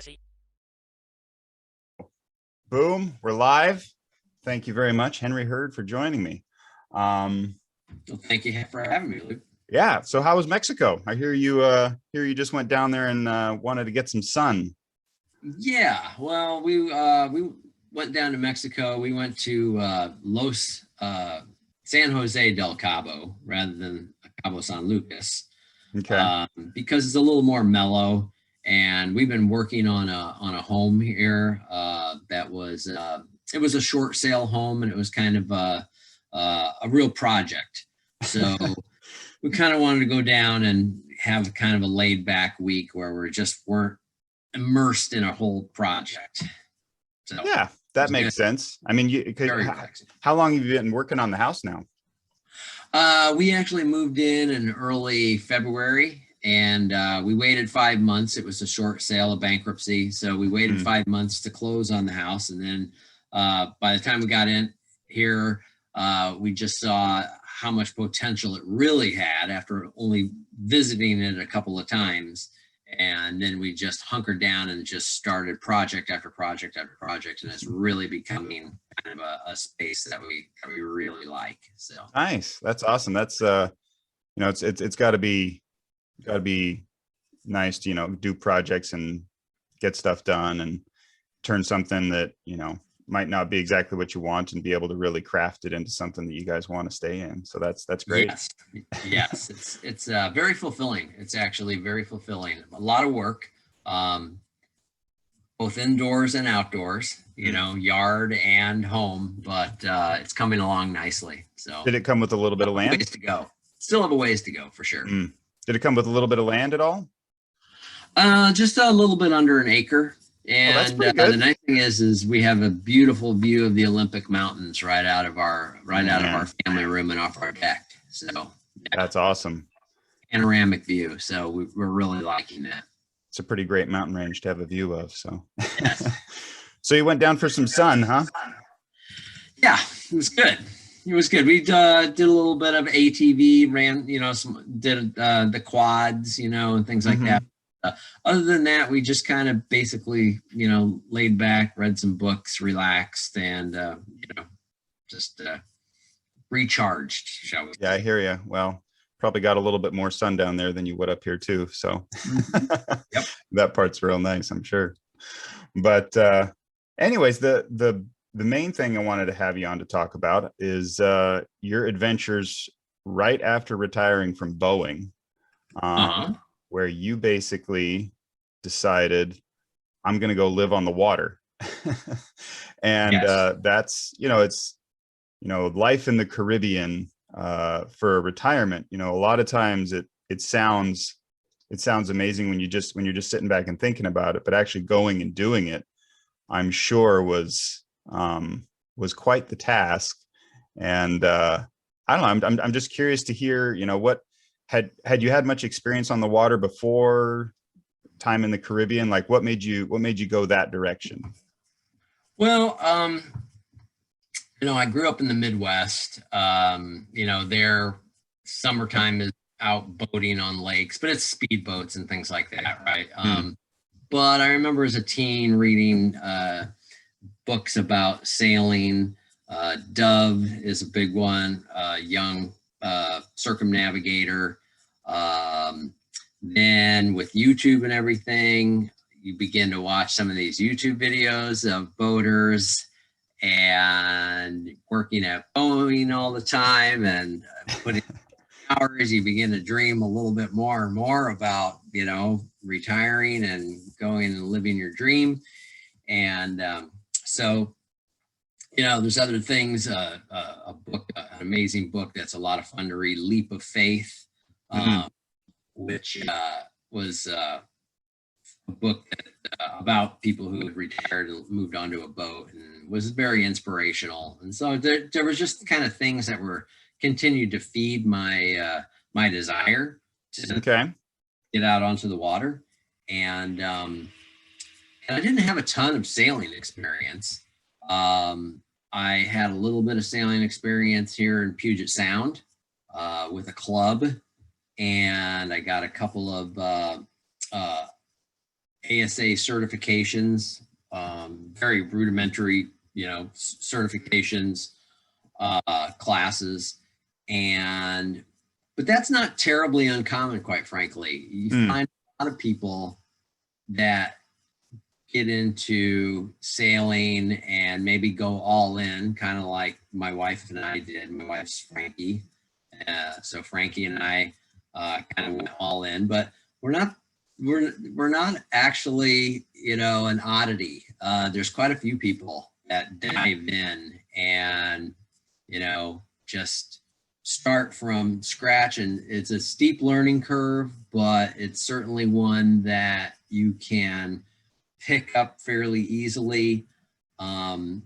Adhocracy. Boom, we're live. Thank you very much, Henry Hurd, for joining me. Well, thank you for having me, Luke. Yeah, so how was Mexico? I hear you just went down there and wanted to get some sun. Yeah, well, we went down to Mexico. We went to San Jose del Cabo rather than Cabo San Lucas, Okay. because it's a little more mellow. And we've been working on a home here that was it was a short sale home, and it was kind of a real project. So we kind of wanted to go down and have kind of a laid back week where we just weren't immersed in a whole project. So Yeah, that makes sense. I mean, how long have you been working on the house now? We actually moved in early February, and we waited 5 months. It was a short sale of bankruptcy, so we waited 5 months to close on the house, and then by the time we got in here, we just saw how much potential it really had after only visiting it a couple of times. And then we just hunkered down and just started project after project after project, and it's really becoming kind of a space that we really like. So nice, that's awesome. That's it's got to be nice to do projects and get stuff done and turn something that might not be exactly what you want and be able to really craft it into something that you guys want to stay in. So that's great. Yes, it's very fulfilling. It's actually very fulfilling. A lot of work, both indoors and outdoors, yard and home, but it's coming along nicely. So did it come with a little bit of land? Ways to go. Still have a ways to go for sure. Did it come with a little bit of land at all? Just a little bit under an acre. And the nice thing is we have a beautiful view of the Olympic Mountains right out of our family room and off our deck. So yeah, that's awesome. Panoramic view. So we're really liking that. It's a pretty great mountain range to have a view of. So yes. So you went down for some sun, huh? Yeah, it was good. It was good. We did a little bit of ATV, ran, did the quads, and things like that. Other than that, we just kind of basically, laid back, read some books, relaxed, and, just recharged, shall we say. Yeah, I hear you. Well, probably got a little bit more sun down there than you would up here too. So Yep. That part's real nice, I'm sure. But anyways, the main thing I wanted to have you on to talk about is your adventures right after retiring from Boeing. Where you basically decided, I'm going to go live on the water. And yes. That's, it's, life in the Caribbean for retirement. A lot of times it sounds amazing when you're just sitting back and thinking about it, but actually going and doing it, I'm sure was quite the task. And I don't know, I'm just curious to hear, what had you had much experience on the water before time in the Caribbean? Like what made you go that direction? Well, I grew up in the Midwest. There summertime is out boating on lakes, but it's speedboats and things like that, right? But I remember as a teen reading books about sailing. Dove is a big one. Young circumnavigator. Then with YouTube and everything, you begin to watch some of these YouTube videos of boaters and working at Boeing all the time and putting hours. You begin to dream a little bit more and more about, retiring and going and living your dream. And so there's other things, a book, an amazing book that's a lot of fun to read, Leap of Faith, which was a book about people who had retired and moved onto a boat, and was very inspirational. And so there was just kind of things that were continued to feed my my desire to get out onto the water. And I didn't have a ton of sailing experience. I had a little bit of sailing experience here in Puget Sound with a club, and I got a couple of ASA certifications, very rudimentary, certifications, classes. But that's not terribly uncommon, quite frankly. You find a lot of people that get into sailing and maybe go all in, kind of like my wife and I did. My wife's Frankie. So Frankie and I kind of went all in, but we're not actually, an oddity. There's quite a few people that dive in and, just start from scratch, and it's a steep learning curve, but it's certainly one that you can pick up fairly easily. And,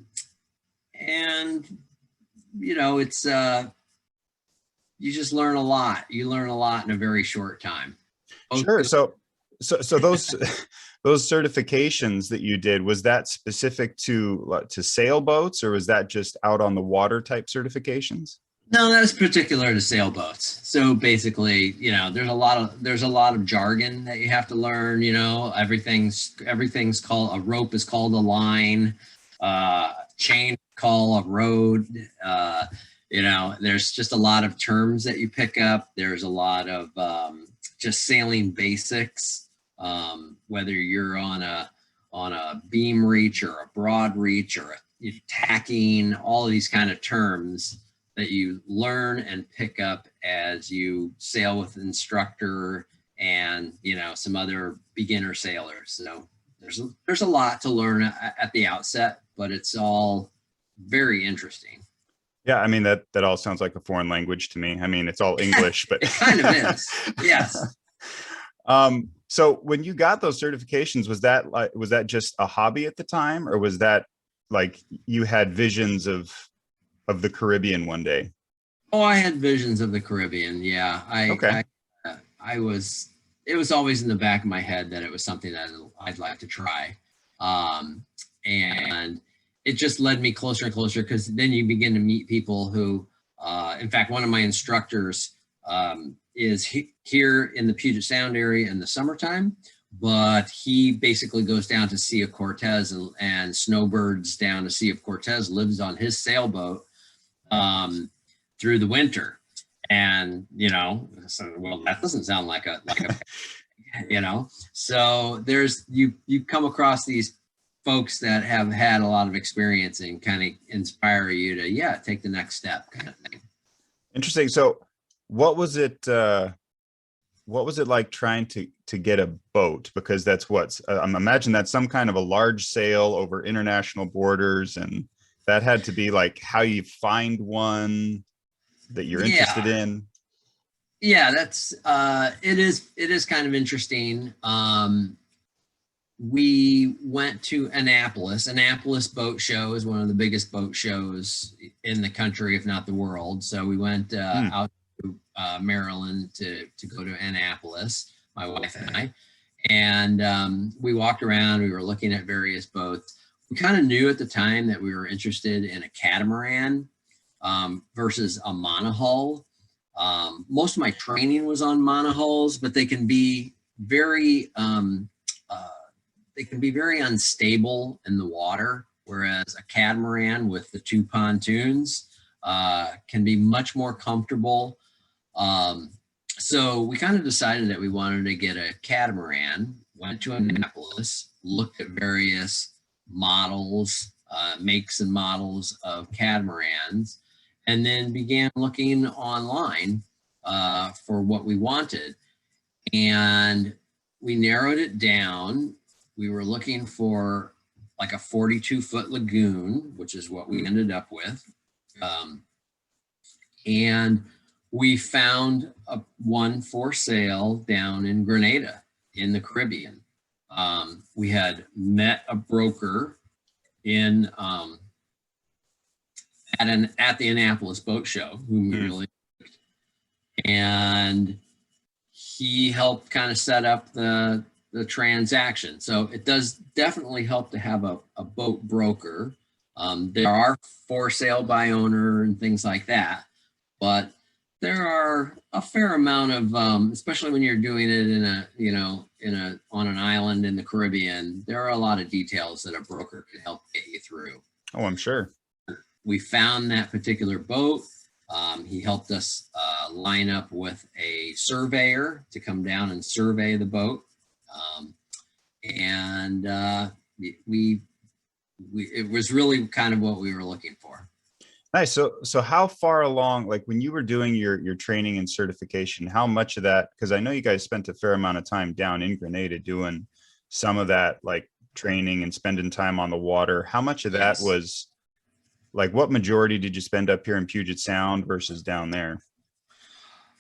it's, you just learn a lot. You learn a lot in a very short time. Sure. So those those certifications that you did, was that specific to sailboats, or was that just out on the water type certifications? No, that's particular to sailboats. So basically, there's a lot of jargon that you have to learn. Everything's called a rope is called a line, chain call a road. There's just a lot of terms that you pick up. There's a lot of just sailing basics, whether you're on a beam reach or a broad reach or tacking, all of these kind of terms that you learn and pick up as you sail with an instructor and some other beginner sailors. So there's a lot to learn at the outset, but it's all very interesting. Yeah, I mean that all sounds like a foreign language to me. I mean, it's all English, but it kind of is. Yes. So when you got those certifications, was that just a hobby at the time, or was that like you had visions of the Caribbean one day? Oh, I had visions of the Caribbean. Yeah. It was always in the back of my head that it was something that I'd like to try. And it just led me closer and closer, because then you begin to meet people who, in fact, one of my instructors is here in the Puget Sound area in the summertime, but he basically goes down to Sea of Cortez and snowbirds down to Sea of Cortez, lives on his sailboat through the winter. And, well, that doesn't sound like a so you come across these folks that have had a lot of experience and kind of inspire you to, take the next step kind of thing. Interesting. So what was it like trying to get a boat? Because that's I'm imagine that's some kind of a large sail over international borders, and that had to be like how you find one that you're interested in. Yeah, that's it is kind of interesting. We went to Annapolis. Annapolis Boat Show is one of the biggest boat shows in the country, if not the world. So we went out to Maryland to go to Annapolis, my wife and I. And we walked around. We were looking at various boats. We kind of knew at the time that we were interested in a catamaran versus a monohull. Most of my training was on monohulls, but they can be very unstable in the water, whereas a catamaran with the two pontoons can be much more comfortable. So we kind of decided that we wanted to get a catamaran, went to Annapolis, looked at various models, makes and models of catamarans, and then began looking online for what we wanted. And we narrowed it down. We were looking for like a 42-foot lagoon, which is what we ended up with. And we found one for sale down in Grenada in the Caribbean. We had met a broker in at the Annapolis Boat Show, whom we really liked. And he helped kind of set up the transaction. So it does definitely help to have a boat broker. There are for sale by owner and things like that, but There are a fair amount of, especially when you're doing it in a, on an island in the Caribbean, there are a lot of details that a broker can help get you through. Oh, I'm sure. We found that particular boat. He helped us line up with a surveyor to come down and survey the boat. And it was really kind of what we were looking for. Nice. So how far along, like when you were doing your training and certification, how much of that, because I know you guys spent a fair amount of time down in Grenada doing some of that, like training and spending time on the water. How much of that Yes. was like, what majority did you spend up here in Puget Sound versus down there?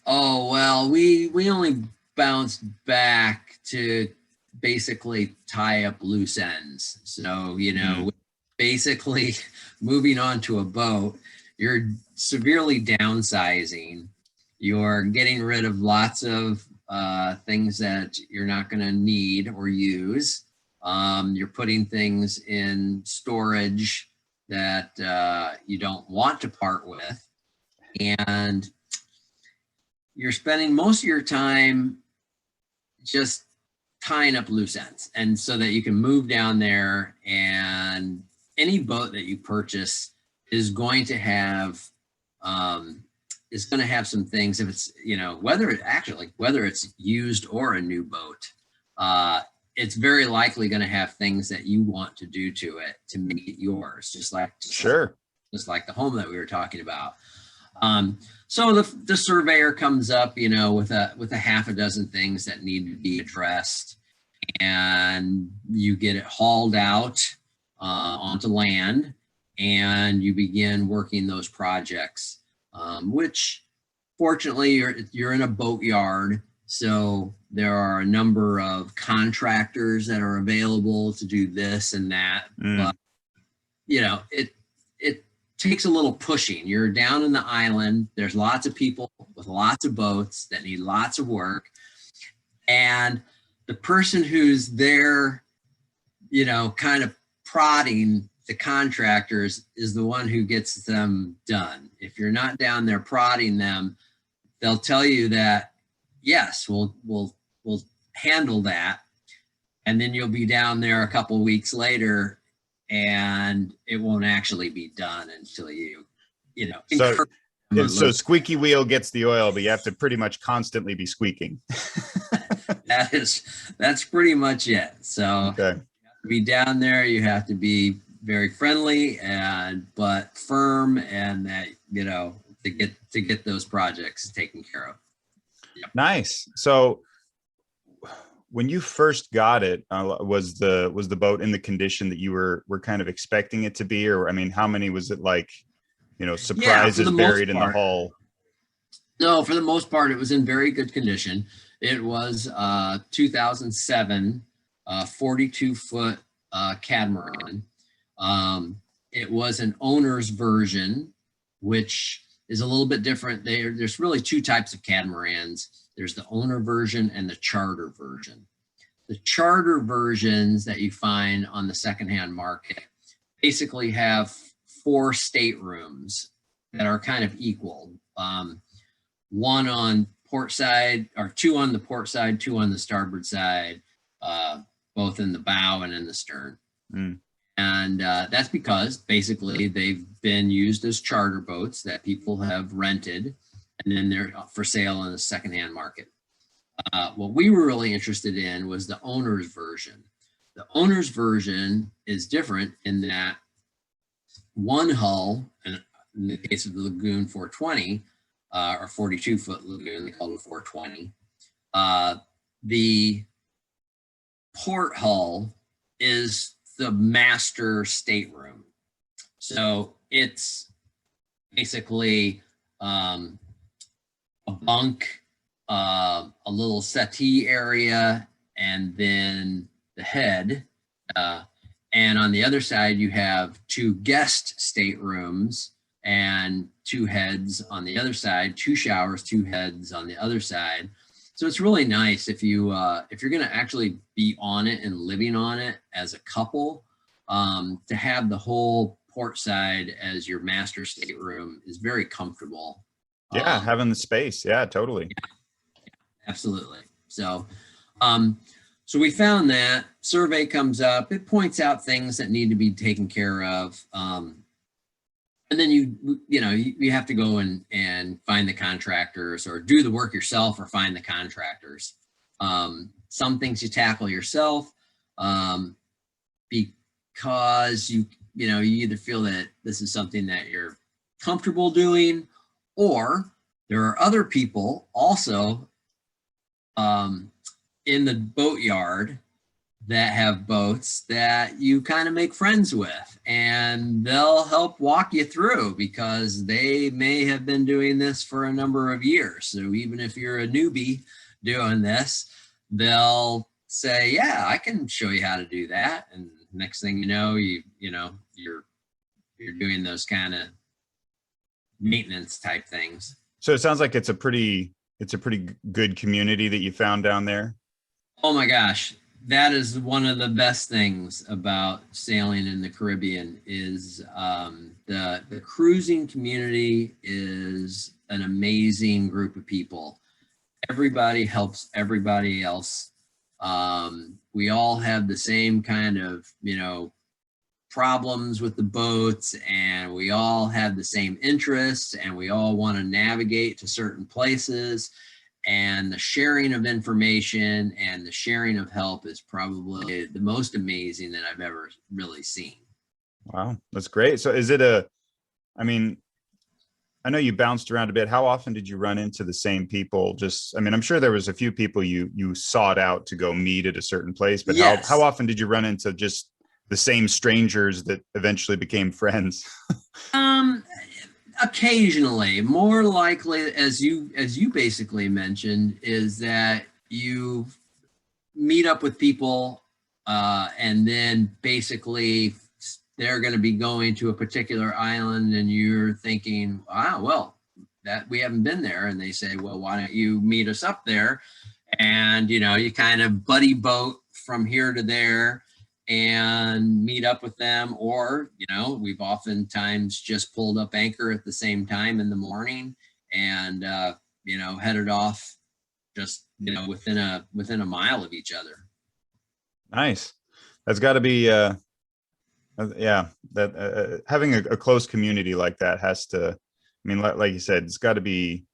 Oh, well, we only bounced back to basically tie up loose ends. So, basically moving on to a boat, you're severely downsizing. You're getting rid of lots of things that you're not going to need or use. You're putting things in storage that you don't want to part with. And you're spending most of your time just tying up loose ends, and so that you can move down there, and any boat that you purchase is going to have some things. If it's whether it's used or a new boat, it's very likely going to have things that you want to do to it to make it yours, just like the home that we were talking about. So the surveyor comes up, with a half a dozen things that need to be addressed, and you get it hauled out onto land, and you begin working those projects, which fortunately you're in a boatyard. So there are a number of contractors that are available to do this and that. But, it takes a little pushing. You're down in the island. There's lots of people with lots of boats that need lots of work. And the person who's there, kind of prodding the contractors is the one who gets them done. If you're not down there prodding them, they'll tell you that, yes, we'll handle that. And then you'll be down there a couple of weeks later, and it won't actually be done until so squeaky wheel gets the oil, but you have to pretty much constantly be squeaking. That's pretty much it. So okay. To be down there, you have to be very friendly but firm, and that to get those projects taken care of. Yep. Nice. So when you first got it, was the boat in the condition that you were kind of expecting it to be? Or, I mean, how many was it, like, surprises buried in the hull? No, for the most part, it was in very good condition. It was 2007 42-foot catamaran. It was an owner's version, which is a little bit different. There's really two types of catamarans. There's the owner version and the charter version. The charter versions that you find on the secondhand market basically have 4 staterooms that are kind of equal. One on port side, or 2 on the port side, 2 on the starboard side, both in the bow and in the stern. And that's because basically they've been used as charter boats that people have rented, and then they're for sale in the secondhand market. What we were really interested in was the owner's version. The owner's version is different in that one hull, and in the case of the Lagoon 420, or 42-foot Lagoon, they call it 420, the port hull is the master stateroom. So it's basically a bunk, a little settee area, and then the head. And on the other side, you have 2 guest staterooms and 2 heads on the other side, 2 showers, 2 heads on the other side. So it's really nice if you're going to actually be on it and living on it as a couple, to have the whole port side as your master stateroom is very comfortable. Yeah, having the space. Yeah, totally. Absolutely. So, so we found that survey comes up, it points out things that need to be taken care of. And then you have to go and find the contractors or do the work yourself or find the contractors. Some things you tackle yourself because you either feel that this is something that you're comfortable doing, or there are other people also in the boatyard that have boats that you kind of make friends with, and they'll help walk you through because they may have been doing this for a number of years. So even if you're a newbie doing this, they'll say, yeah, I can show you how to do that. And next thing you know, you're doing those kind of maintenance type things. So it sounds like it's a pretty good community that you found down there. Oh my gosh, that is one of the best things about sailing in the Caribbean is the cruising community is an amazing group of people. Everybody helps everybody else. We all have the same kind of, problems with the boats, and we all have the same interests, and we all want to navigate to certain places. And the sharing of information and the sharing of help is probably the most amazing that I've ever really seen. Wow, that's great. So I mean, I know you bounced around a bit. How often did you run into the same people? I'm sure there was a few people you sought out to go meet at a certain place, but Yes. how often did you run into just the same strangers that eventually became friends? Occasionally. More likely, as you basically mentioned, is that you meet up with people, and then basically they're going to be going to a particular island, and you're thinking, wow, well, that we haven't been there, and they say, well, why don't you meet us up there? And you kind of buddy boat from here to there and meet up with them. Or we've oftentimes just pulled up anchor at the same time in the morning and headed off just within a mile of each other. Nice. That's got to be yeah, that having a close community like that has to, like you said, it's got to be,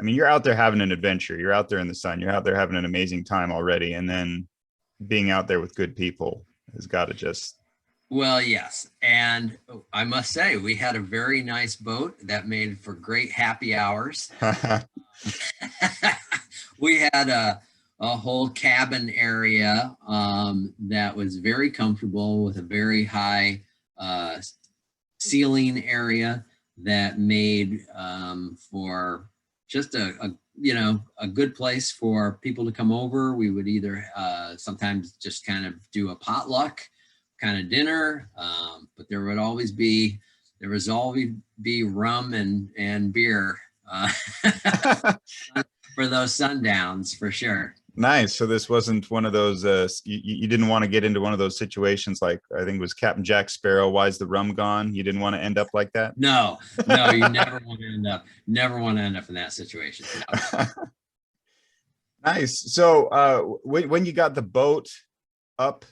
you're out there having an adventure, you're out there in the sun, you're out there having an amazing time already, and then being out there with good people has got to just. Well, yes. And I must say, we had a very nice boat that made for great happy hours. We had a whole cabin area that was very comfortable with a very high ceiling area that made for just a good place for people to come over. We would either sometimes just kind of do a potluck kind of dinner, but there would always be rum and beer for those sundowns, for sure. Nice. So this wasn't one of those you didn't want to get into one of those situations like, I think it was Captain Jack Sparrow, why's the rum gone? You didn't want to end up like that? No, you never want to end up in that situation. No. Nice. So when you got the boat up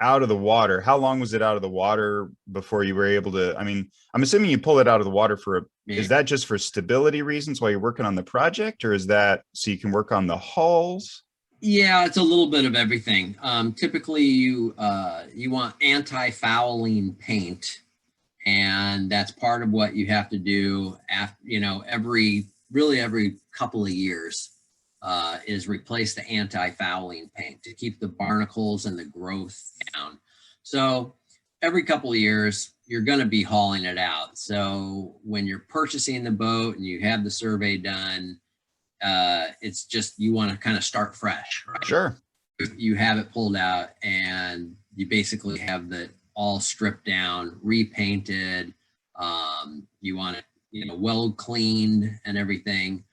out of the water, how long was it out of the water before you were able to, I'm assuming you pull it out of the water is that just for stability reasons while you're working on the project, or is that so you can work on the hulls? Yeah, it's a little bit of everything. Typically you want anti-fouling paint, and that's part of what you have to do after, every couple of years. Is replace the anti-fouling paint to keep the barnacles and the growth down. So every couple of years, you're going to be hauling it out. So when you're purchasing the boat and you have the survey done, it's just, you want to kind of start fresh, right? Sure. You have it pulled out and you basically have the all stripped down, repainted. You want it, well cleaned and everything.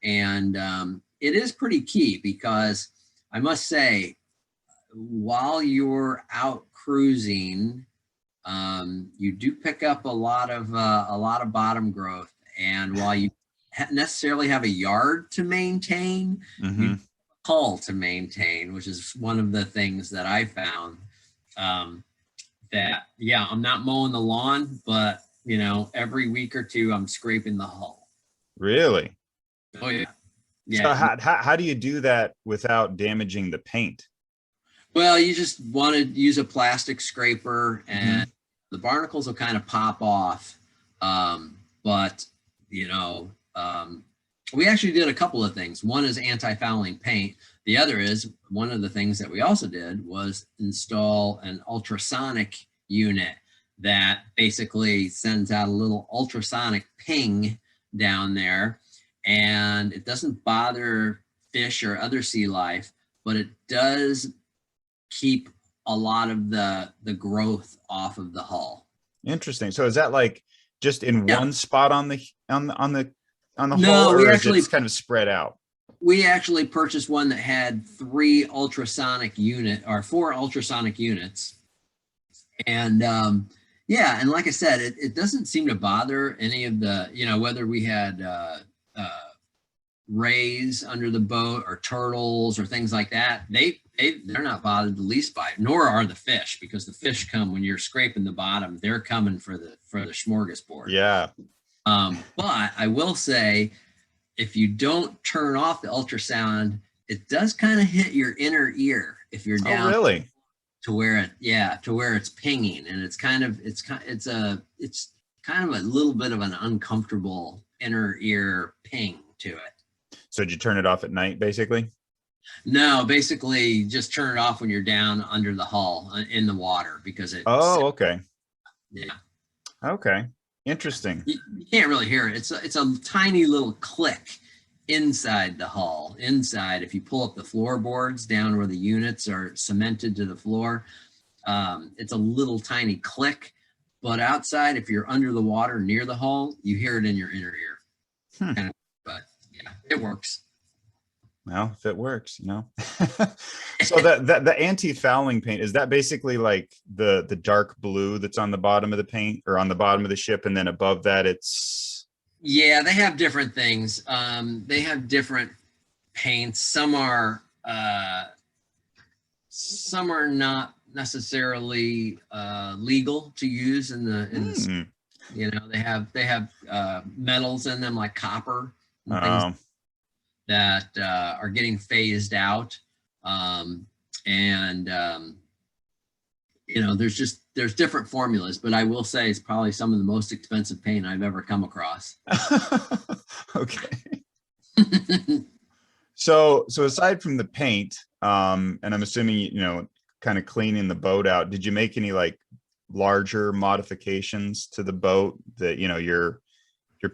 And it is pretty key because I must say, while you're out cruising, you do pick up a lot of bottom growth, And while you necessarily have a yard to maintain, you Hmm. hull to maintain, which is one of the things that I found. That yeah, I'm not mowing the lawn, but every week or two I'm scraping the hull. Really? Oh yeah, So yeah. how do you do that without damaging the paint? Well, you just want to use a plastic scraper, and Hmm. the barnacles will kind of pop off. But we actually did a couple of things. One is anti-fouling paint. The other is one of the things that we also did was install an ultrasonic unit that basically sends out a little ultrasonic ping down there, and it doesn't bother fish or other sea life, but it does keep a lot of the growth off of the hull. Interesting. So is that like just in Yeah. one spot on the hull, No, or is it kind of spread out? we actually purchased one that had 4 ultrasonic units. And yeah, and like I said, it doesn't seem to bother any of the, whether we had uh, rays under the boat or turtles or things like that, they're not bothered the least by it, nor are the fish, because the fish come when you're scraping the bottom, they're coming for the smorgasbord. Yeah. But I will say, if you don't turn off the ultrasound, it does kind of hit your inner ear if you're Oh, down really? to where it's pinging, and it's kind of a little bit of an uncomfortable inner ear ping to it. So did you turn it off at night, basically? No, basically just turn it off when you're down under the hull in the water, because Oh, okay. yeah, Okay. Interesting. you can't really hear it. It's a tiny little click inside the hull. Inside, if you pull up the floorboards down where the units are cemented to the floor, it's a little tiny click. But outside, if you're under the water near the hull, you hear it in your inner ear. Hmm. Kind of, but yeah, it works. Well, if it works. So the anti-fouling paint, is that basically like the dark blue that's on the bottom of the paint or on the bottom of the ship, and then above that it's Yeah, they have different things. They have different paints. Some are not necessarily legal to use in the hmm. they have metals in them like copper and things Oh, that are getting phased out. Um, and there's different formulas, but I will say it's probably some of the most expensive paint I've ever come across. okay. So aside from the paint, and I'm assuming kind of cleaning the boat out, did you make any like larger modifications to the boat that you're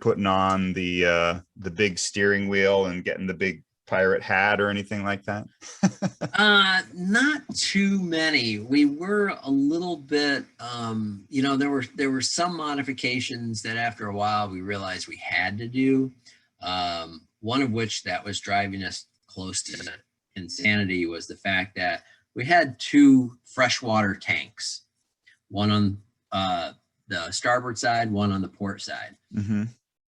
putting on the big steering wheel and getting the big pirate hat or anything like that? Not too many. We were a little bit, there were some modifications that after a while we realized we had to do. One of which that was driving us close to insanity was the fact that we had 2 freshwater tanks, one on the starboard side, one on the port side. Mm-hmm.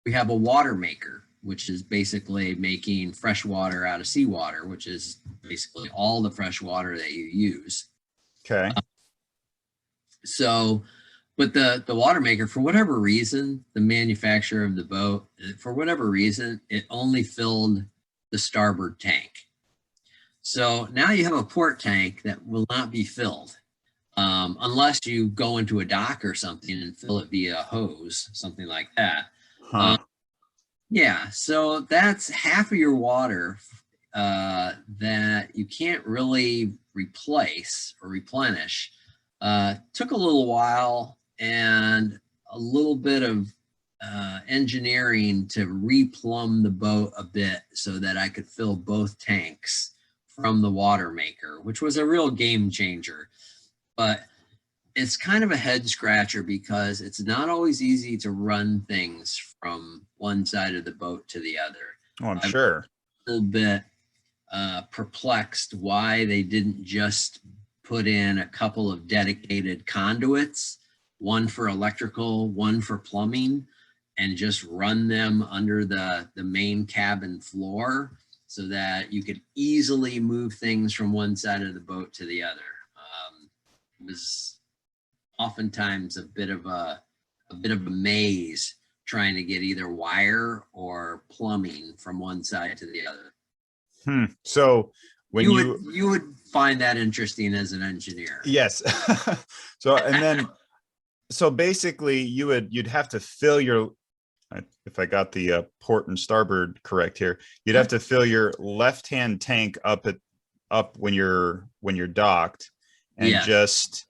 We have a water maker, which is basically making fresh water out of seawater, which is basically all the fresh water that you use. Okay. So, but the water maker, for whatever reason, the manufacturer of the boat, for whatever reason, it only filled the starboard tank. So now you have a port tank that will not be filled unless you go into a dock or something and fill it via hose, something like that. Huh. Yeah, so that's half of your water that you can't really replace or replenish. Took a little while and a little bit of engineering to replumb the boat a bit so that I could fill both tanks from the water maker, which was a real game changer. But it's kind of a head scratcher because it's not always easy to run things from one side of the boat to the other. Oh, I'm I'm sure. a little bit perplexed why they didn't just put in a couple of dedicated conduits, one for electrical, one for plumbing, and just run them under the main cabin floor so that you could easily move things from one side of the boat to the other. It was oftentimes a bit of a maze trying to get either wire or plumbing from one side to the other. So when you would find that interesting as an engineer. Yes. So, and then, so basically you'd have to fill your, if I got the port and starboard correct here, you'd have to fill your left-hand tank up when you're docked, and Yes. just,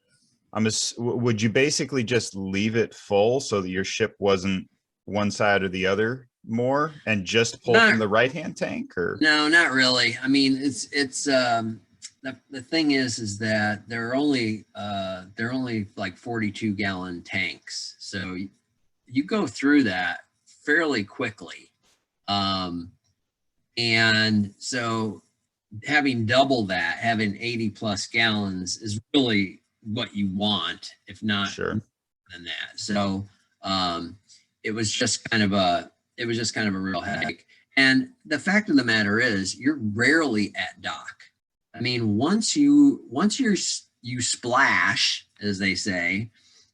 would you basically just leave it full so that your ship wasn't one side or the other more, and just pull from the right-hand tank? Or no, not really. I mean, it's the thing is that they're only like 42-gallon tanks, so you go through that fairly quickly, and so having double that, having 80 plus gallons is really what you want, if not sure more than that. So it was just kind of a real headache. And the fact of the matter is, you're rarely at dock. I mean, once you splash, as they say,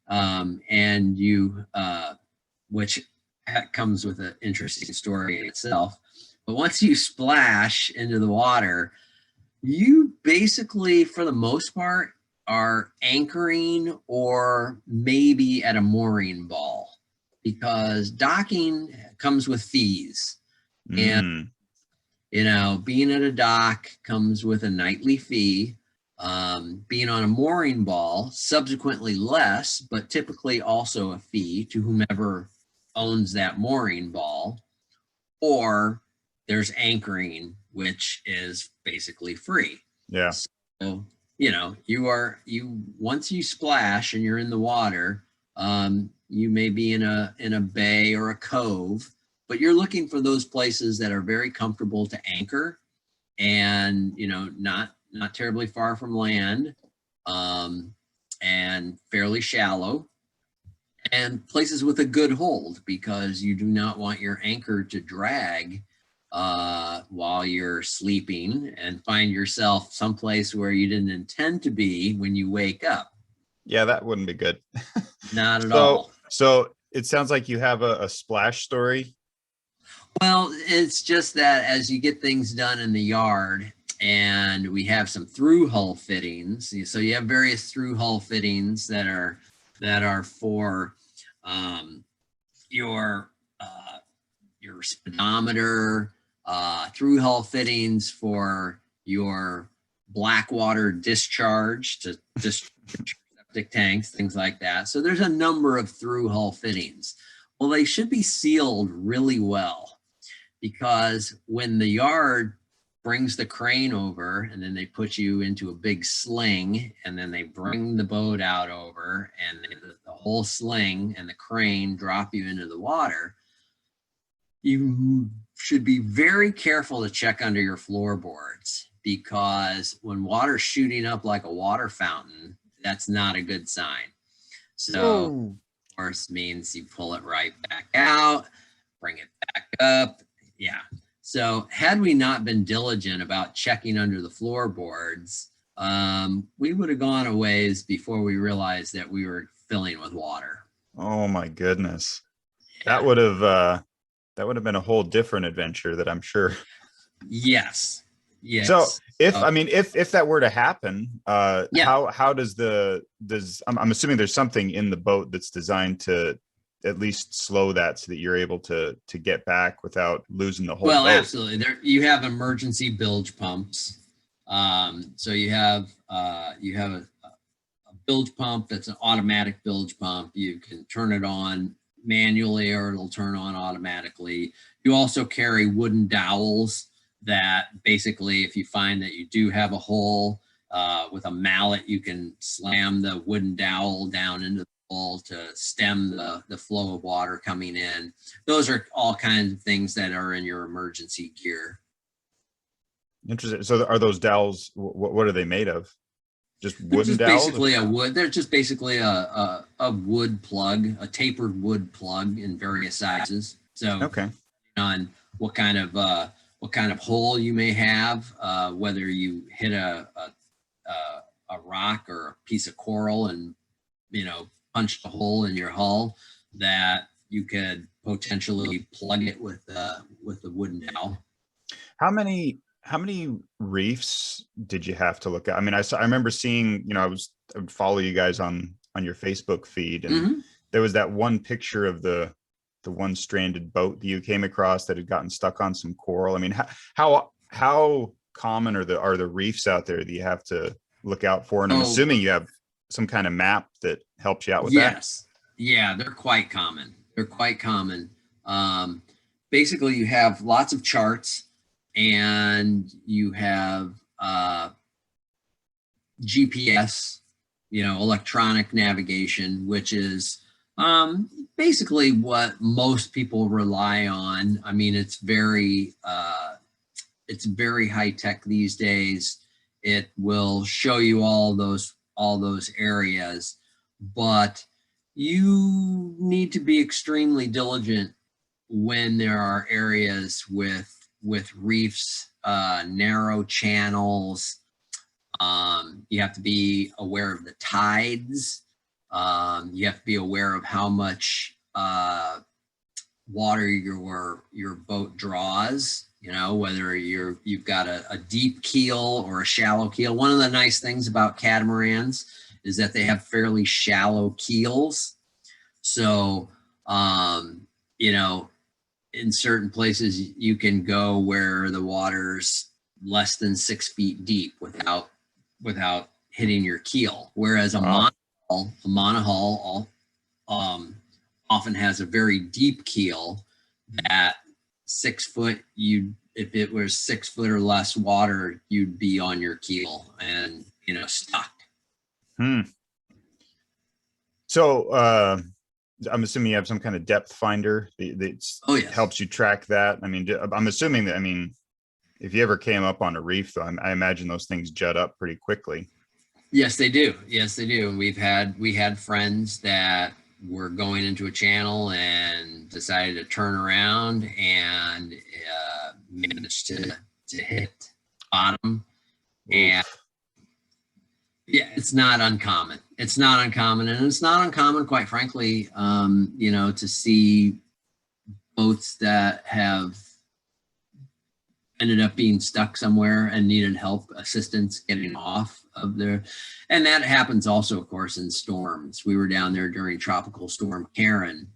and you which comes with an interesting story in itself. But once you splash into the water, you basically, for the most part, are anchoring or maybe at a mooring ball, because docking comes with fees. And, being at a dock comes with a nightly fee. Being on a mooring ball, subsequently less, but typically also a fee to whomever owns that mooring ball. Or there's anchoring, which is basically free. Yeah. So, once you splash and you're in the water, you may be in a bay or a cove, but you're looking for those places that are very comfortable to anchor, and not terribly far from land, and fairly shallow, and places with a good hold, because you do not want your anchor to drag while you're sleeping and find yourself someplace where you didn't intend to be when you wake up. Yeah, that wouldn't be good. Not at all. So it sounds like you have a splash story. Well, it's just that as you get things done in the yard, and we have some through hull fittings, so you have various through hull fittings that are for your speedometer, through hull fittings for your black water discharge to discharge septic tanks, things like that. So there's a number of through hull fittings. Well, they should be sealed really well, because when the yard brings the crane over, and then they put you into a big sling, and then they bring the boat out over, and the whole sling and the crane drop you into the water, you should be very careful to check under your floorboards, because when water's shooting up like a water fountain, that's not a good sign. So, of course, means you pull it right back out, bring it back up. Yeah. So had we not been diligent about checking under the floorboards, we would have gone a ways before we realized that we were filling with water. Oh my goodness. Yeah. That would have been a whole different adventure, that I'm sure. Yes. Yes. So if that were to happen, yeah. how does I'm assuming there's something in the boat that's designed to at least slow that, so that you're able to get back without losing the whole boat. Absolutely. There you have emergency bilge pumps. So you have a bilge pump that's an automatic bilge pump. You can turn it on manually, or it'll turn on automatically. You also carry wooden dowels that basically, if you find that you do have a hole, with a mallet, you can slam the wooden dowel down into the hole to stem the flow of water coming in. Those are all kinds of things that are in your emergency gear. Interesting. So are those dowels, what are they made of? Just They're wooden just dowels? basically a wood. They're just basically a wood plug, a tapered wood plug in various sizes. So Okay. on what kind of hole you may have, whether you hit a rock or a piece of coral and punched a hole in your hull, that you could potentially plug it with a wooden dowel. How many reefs did you have to look at? I mean, I remember seeing, I would follow you guys on your Facebook feed, and Mm-hmm. there was that one picture of the one stranded boat that you came across that had gotten stuck on some coral. I mean, how common are the reefs out there that you have to look out for? And I'm So assuming you have some kind of map that helps you out with that. yes, yeah, they're quite common. They're quite common. Um, Basically, you have lots of charts, and you have GPS, electronic navigation, which is basically what most people rely on. I mean, it's very high tech these days. It will show you all those areas, but you need to be extremely diligent when there are areas with reefs, narrow channels. You have to be aware of the tides. You have to be aware of how much water your boat draws. Whether you've got a deep keel or a shallow keel. One of the nice things about catamarans is that they have fairly shallow keels. So, in certain places you can go where the water's less than 6 feet deep without hitting your keel. Whereas Wow. a monohull often has a very deep keel that 6 foot, if it was 6 foot or less water, you'd be on your keel and stuck. Hmm. So I'm assuming you have some kind of depth finder that Oh yes. helps you track that. I mean, I'm assuming that, I mean, if you ever came up on a reef, though, I imagine those things jut up pretty quickly. Yes, they do. Yes, they do. We had friends that were going into a channel and decided to turn around and managed to hit bottom. And Oof. yeah, it's not uncommon. It's not uncommon, and it's not uncommon, quite frankly, to see boats that have ended up being stuck somewhere and needed assistance getting off of there. And that happens also, of course, in storms. We were down there during Tropical Storm Karen,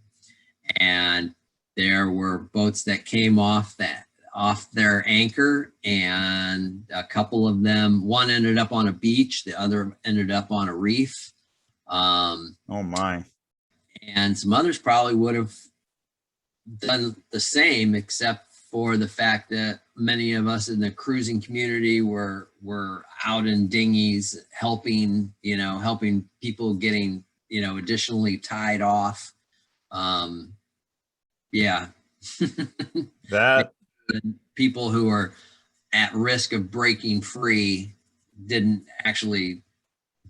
and there were boats that came off their anchor, and a couple of them, one ended up on a beach, the other ended up on a reef. Oh my. And some others probably would have done the same, except for the fact that many of us in the cruising community were out in dinghies helping people getting additionally tied off. Yeah. That, People who are at risk of breaking free didn't actually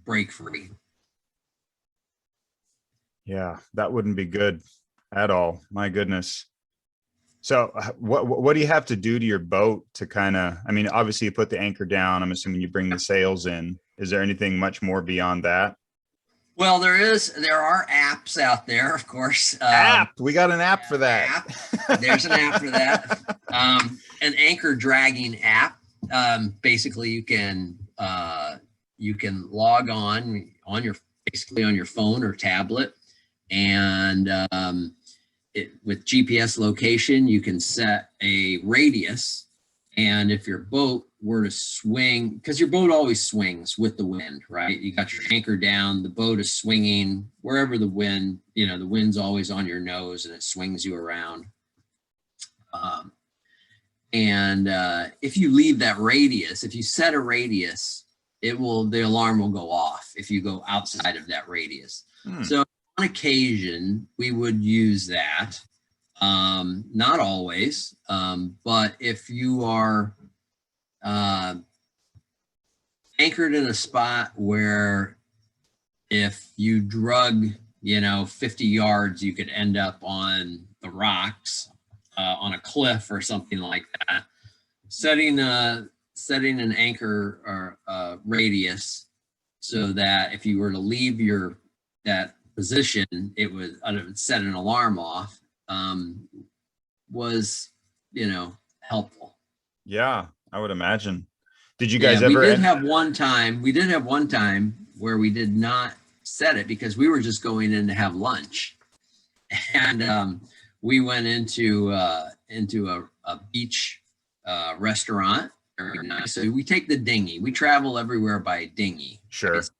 break free. yeah, that wouldn't be good at all. My goodness. So what do you have to do to your boat to kind of, I mean, obviously you put the anchor down. I'm assuming you bring the sails in. Is there anything much more beyond that? Well, there are apps out there, of course. App. We got an app for that. There's an app for that. An anchor dragging app. Basically, you can log on your phone or tablet, and with GPS location, you can set a radius. And if your boat were to swing, because your boat always swings with the wind, right? You got your anchor down, the boat is swinging wherever the wind, the wind's always on your nose and it swings you around. If you leave that radius, if you set a radius, the alarm will go off if you go outside of that radius. So on occasion, we would use that. Not always, but if you are anchored in a spot where if you drug, 50 yards, you could end up on the rocks, on a cliff or something like that. Setting an anchor or radius so that if you were to leave that position, it would set an alarm off, was, helpful. Yeah, I would imagine. Did you Yeah, guys ever? we did have one time where we did not set it because we were just going in to have lunch. And we went into a beach restaurant. Very nice. So we take the dinghy. We travel everywhere by dinghy. Sure. It's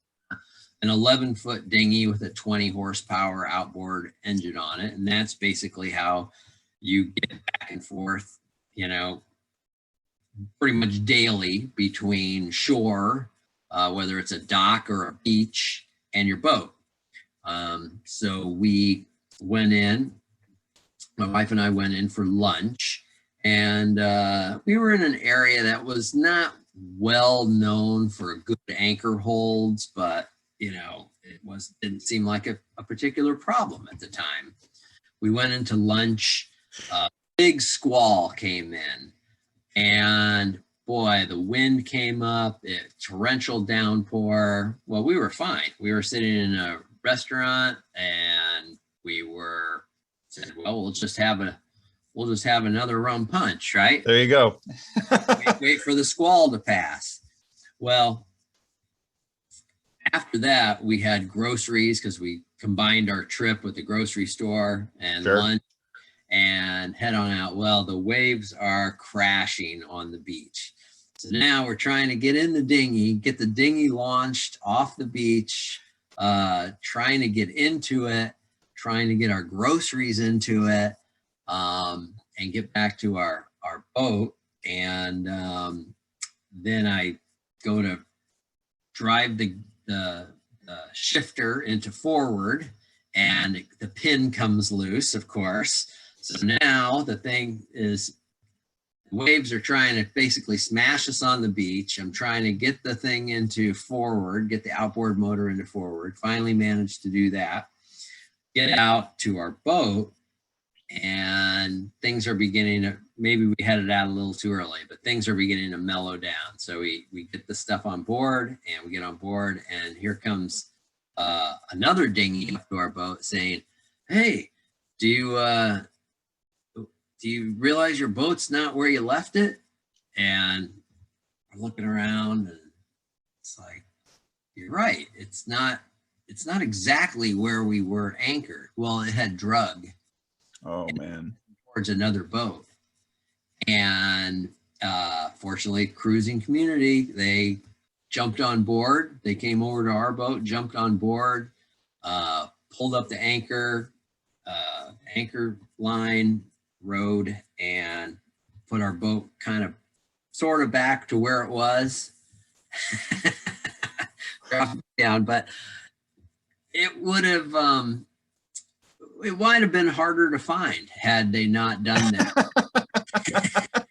an 11-foot dinghy with a 20 horsepower outboard engine on it. And that's basically how you get back and forth, pretty much daily between shore, whether it's a dock or a beach, and your boat. So we went in, my wife and I went in for lunch, and we were in an area that was not well known for good anchor holds, but didn't seem like a particular problem at the time. We went into lunch, big squall came in, and boy, the wind came up, torrential downpour. Well, we were fine. We were sitting in a restaurant, and we said, well, we'll just have another rum punch, right? There you go. wait for the squall to pass. Well, after that, we had groceries because we combined our trip with the grocery store and Sure. lunch, and head on out. Well, the waves are crashing on the beach. So now we're trying to get in the dinghy, get the dinghy launched off the beach, trying to get into it, trying to get our groceries into it, and get back to our boat. And then I go to drive the shifter into forward, and the pin comes loose, of course. So now the thing is, waves are trying to basically smash us on the beach. I'm trying to get the thing into forward, get the outboard motor into forward. Finally managed to do that. Get out to our boat, and things are beginning to, maybe we headed out a little too early, but things are beginning to mellow down. So we get the stuff on board, and we get on board, and here comes another dinghy up to our boat saying, hey, do you realize your boat's not where you left it? And we're looking around, and it's like, you're right. It's not exactly where we were anchored. Well, it had drug. Oh man. Towards another boat. And fortunately, cruising community, they jumped on board. They came over to our boat, jumped on board, pulled up the anchor line, rode, and put our boat kind of sort of back to where it was. Down, but it would have it might have been harder to find had they not done that.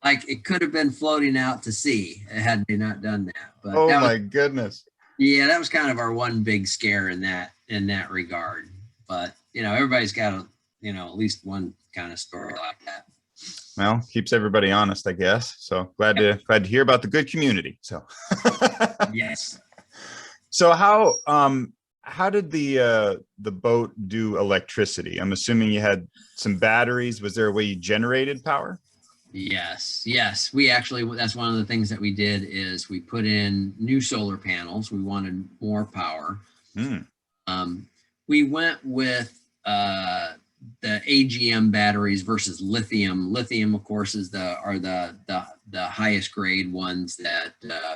Like, it could have been floating out to sea had they not done that. But oh my goodness. Yeah, that was kind of our one big scare in that regard. But everybody's got at least one kind of story like that. Well, keeps everybody honest, I guess. So glad to hear about the good community. So yes. So how did the boat do electricity? I'm assuming you had some batteries. Was there a way you generated power? Yes. We actually, that's one of the things that we did, is we put in new solar panels. We wanted more power. We went with the AGM batteries versus lithium. Lithium, of course, are the highest grade ones that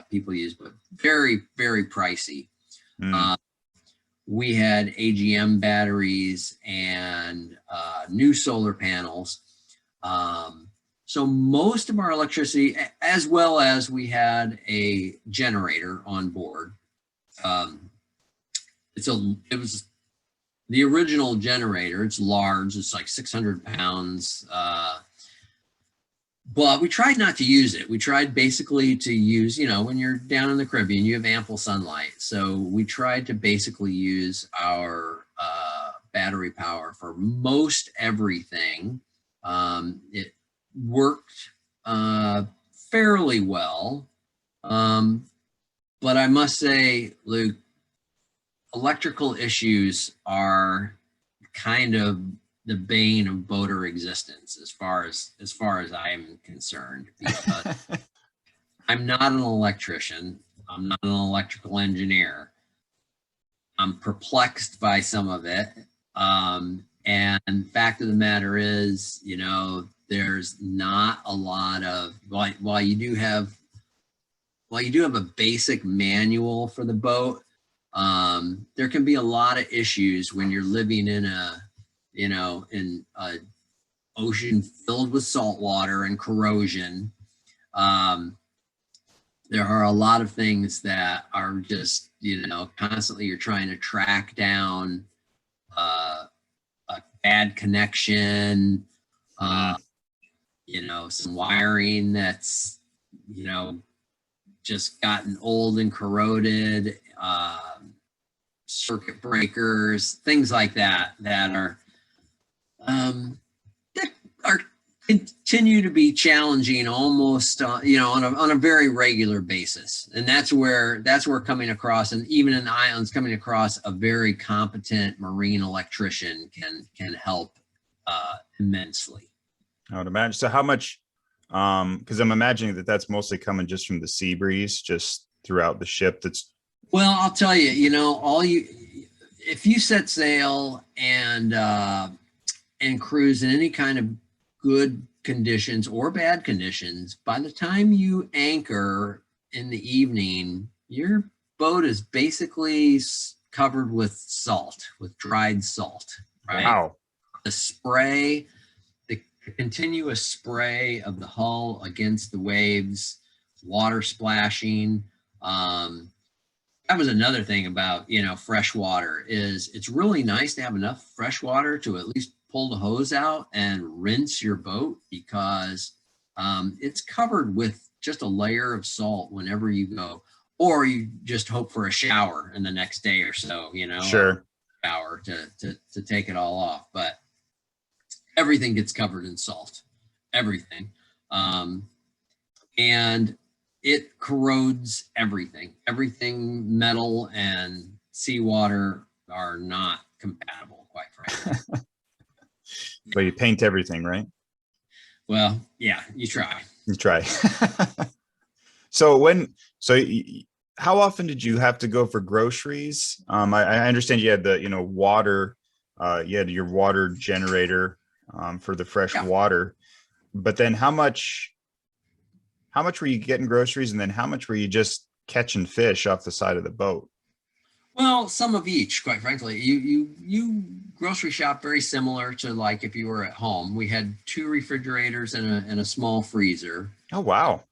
people use, but very, very pricey. We had AGM batteries and new solar panels. So most of our electricity, as well as we had a generator on board. It was the original generator. It's large. It's like 600 pounds. but we tried not to use it. We tried basically to use, when you're down in the Caribbean, you have ample sunlight. So we tried to basically use our battery power for most everything. It worked fairly well. But I must say, Luke, electrical issues are kind of the bane of boater existence as far as I'm concerned, because I'm not an electrician. I'm not an electrical engineer. I'm perplexed by some of it. And fact of the matter is, there's not a lot of, while you do have a basic manual for the boat, there can be a lot of issues when you're living in in a ocean filled with salt water and corrosion. There are a lot of things that are just, constantly you're trying to track down a bad connection, some wiring that's, just gotten old and corroded, circuit breakers, things like that are continue to be challenging almost on a very regular basis. And that's where coming across, and even in the islands, coming across a very competent marine electrician can help immensely. I would imagine. So how much, because I'm imagining that that's mostly coming just from the sea breeze, just throughout the ship. Well, I'll tell you, if you set sail and cruise in any kind of good conditions or bad conditions, by the time you anchor in the evening, your boat is basically covered with salt, with dried salt, right? Wow. The spray, the continuous spray of the hull against the waves, water splashing. That was another thing about, fresh water, is it's really nice to have enough fresh water to at least pull the hose out and rinse your boat, because it's covered with just a layer of salt whenever you go, or you just hope for a shower in the next day or so, Sure. a shower to take it all off. But everything gets covered in salt, everything. And it corrodes everything. Everything, metal and seawater are not compatible, quite frankly. But you paint everything, right? Well, yeah, you try. You try. How often did you have to go for groceries? I understand you had the, water, you had your water generator for the fresh water, but then how much were you getting groceries, and then how much were you just catching fish off the side of the boat? Well, some of each, quite frankly. You grocery shop very similar to like if you were at home. We had 2 refrigerators and a small freezer. Oh, wow.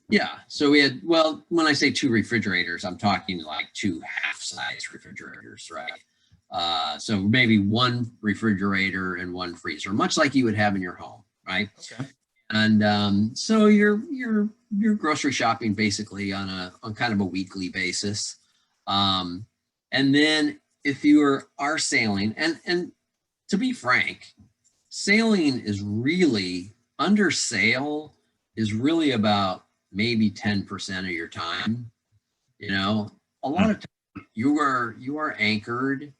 Yeah. So we had, well, when I say 2 refrigerators, I'm talking like 2 half-size refrigerators, right? So maybe 1 refrigerator and 1 freezer, much like you would have in your home, right? Okay. And so you're grocery shopping basically on kind of a weekly basis. And then if you are sailing, and to be frank, sailing is really, under sail is really about maybe 10% of your time. A lot of times you are anchored,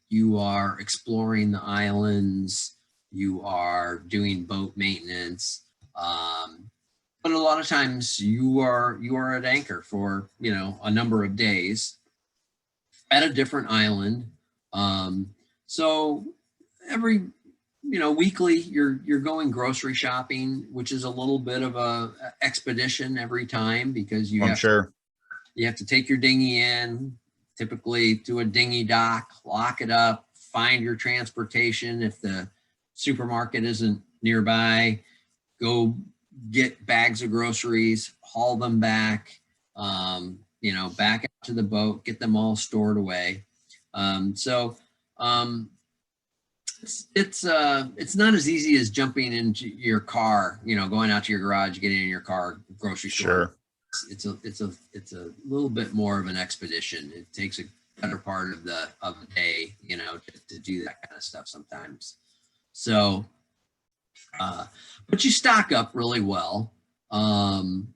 you are exploring the islands, you are doing boat maintenance, but a lot of times you are at anchor for a number of days at a different island. So every weekly you're going grocery shopping, which is a little bit of a expedition every time, because you have to take your dinghy in, typically to a dinghy dock, lock it up, find your transportation if the supermarket isn't nearby, go get bags of groceries, haul them back, back out to the boat, get them all stored away. So It's not as easy as jumping into your car, going out to your garage, getting in your car, grocery store. Sure. It's a little bit more of an expedition. It takes a better part of the day, to do that kind of stuff sometimes. So, but you stock up really well. And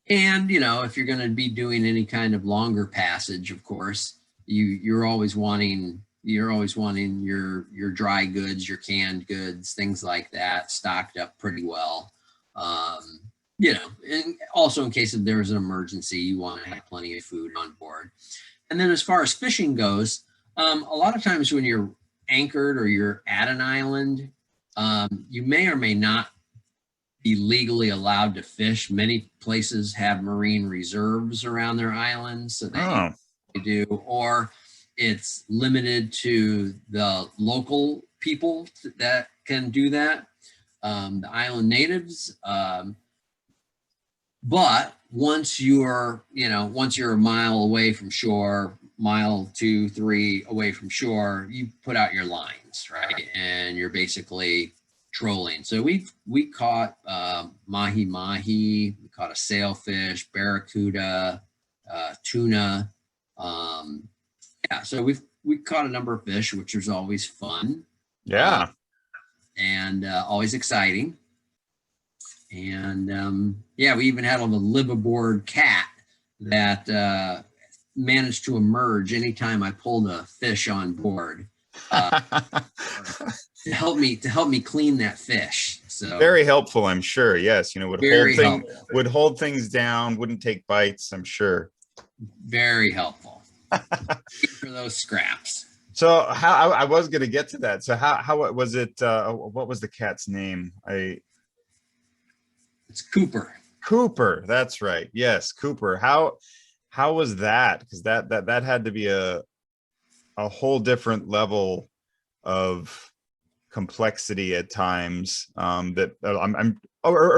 if you're going to be doing any kind of longer passage, of course, you're always wanting your dry goods, your canned goods, things like that, stocked up pretty well. And also in case if there's an emergency, you want to have plenty of food on board. And then as far as fishing goes, a lot of times when you're anchored or you're at an island, you may or may not be legally allowed to fish. Many places have marine reserves around their islands, so that you do, or it's limited to the local people that can do that, the island natives. But once you're a mile away from shore, mile 2, 3 away from shore, you put out your lines, right? And you're basically trolling. So we caught mahi-mahi, we caught a sailfish, barracuda, tuna. So we caught a number of fish, which was always fun. Yeah. And always exciting. And we even had a liveaboard cat that managed to emerge anytime I pulled a fish on board to help me clean that fish. So very helpful, I'm sure. Yes, would hold things down, wouldn't take bites, I'm sure. Very helpful for those scraps. So how I was going to get to that. So how was it? What was the cat's name? It's Cooper. Cooper, that's right. Yes, Cooper. How was that? Because that had to be a whole different level of complexity at times. Or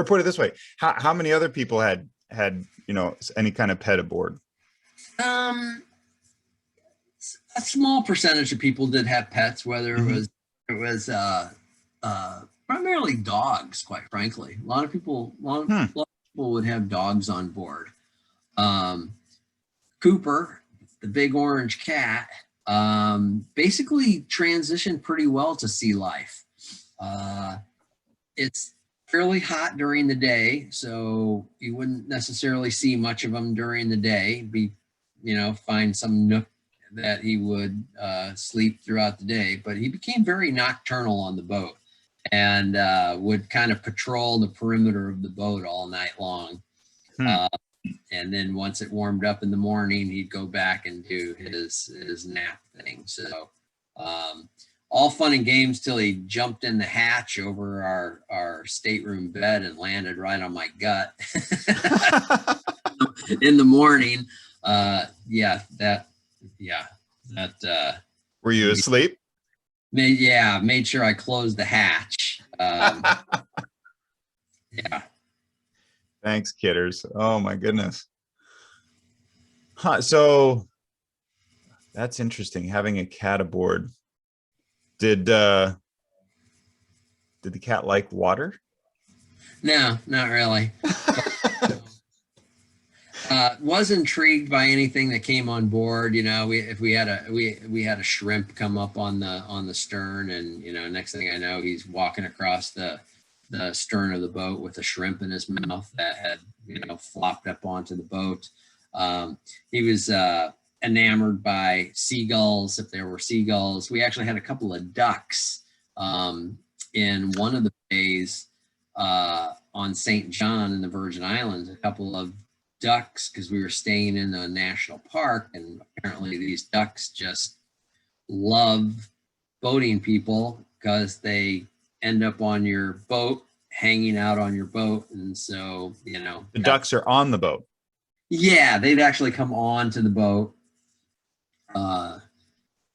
put it this way: how many other people had any kind of pet aboard? A small percentage of people did have pets, whether it was primarily dogs, quite frankly. A lot of people would have dogs on board. Cooper, the big orange cat, basically transitioned pretty well to sea life. It's fairly hot during the day, so you wouldn't necessarily see much of him during the day. Find some nook that he would sleep throughout the day, but he became very nocturnal on the boat and would kind of patrol the perimeter of the boat all night long. And then once it warmed up in the morning, he'd go back and do his nap thing. So all fun and games till he jumped in the hatch over our stateroom bed and landed right on my gut in the morning. Were you asleep? Made sure I closed the hatch. Thanks, kidders. Oh my goodness. So that's interesting, having a cat aboard. Did the cat like water? No, not really. Was intrigued by anything that came on board. We had a shrimp come up on the stern, and next thing I know, he's walking across the stern of the boat with a shrimp in his mouth that had flopped up onto the boat. He was enamored by seagulls, if there were seagulls. We actually had a couple of ducks in one of the bays on St. John in the Virgin Islands. A couple of ducks, because we were staying in a national park, and apparently these ducks just love boating people because they end up on your boat, hanging out on your boat. And so the ducks are on the boat. Yeah, they'd actually come on to the boat,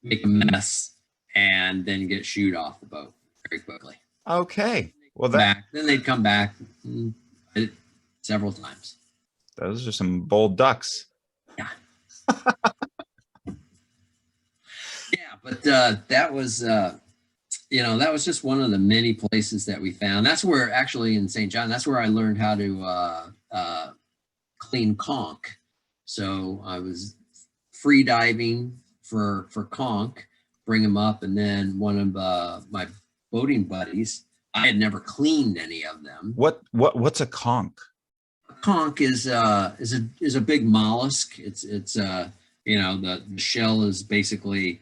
make a mess, and then get shooed off the boat very quickly. Okay, well then they'd come back several times. Those are some bold ducks. Yeah. But that was that was just one of the many places that we found. That's where actually in St. John, that's where I learned how to clean conch. So I was free diving for conch, bring them up, and then one of my boating buddies, I had never cleaned any of them. What's a conch? Conch is a big mollusk. It's the shell is basically,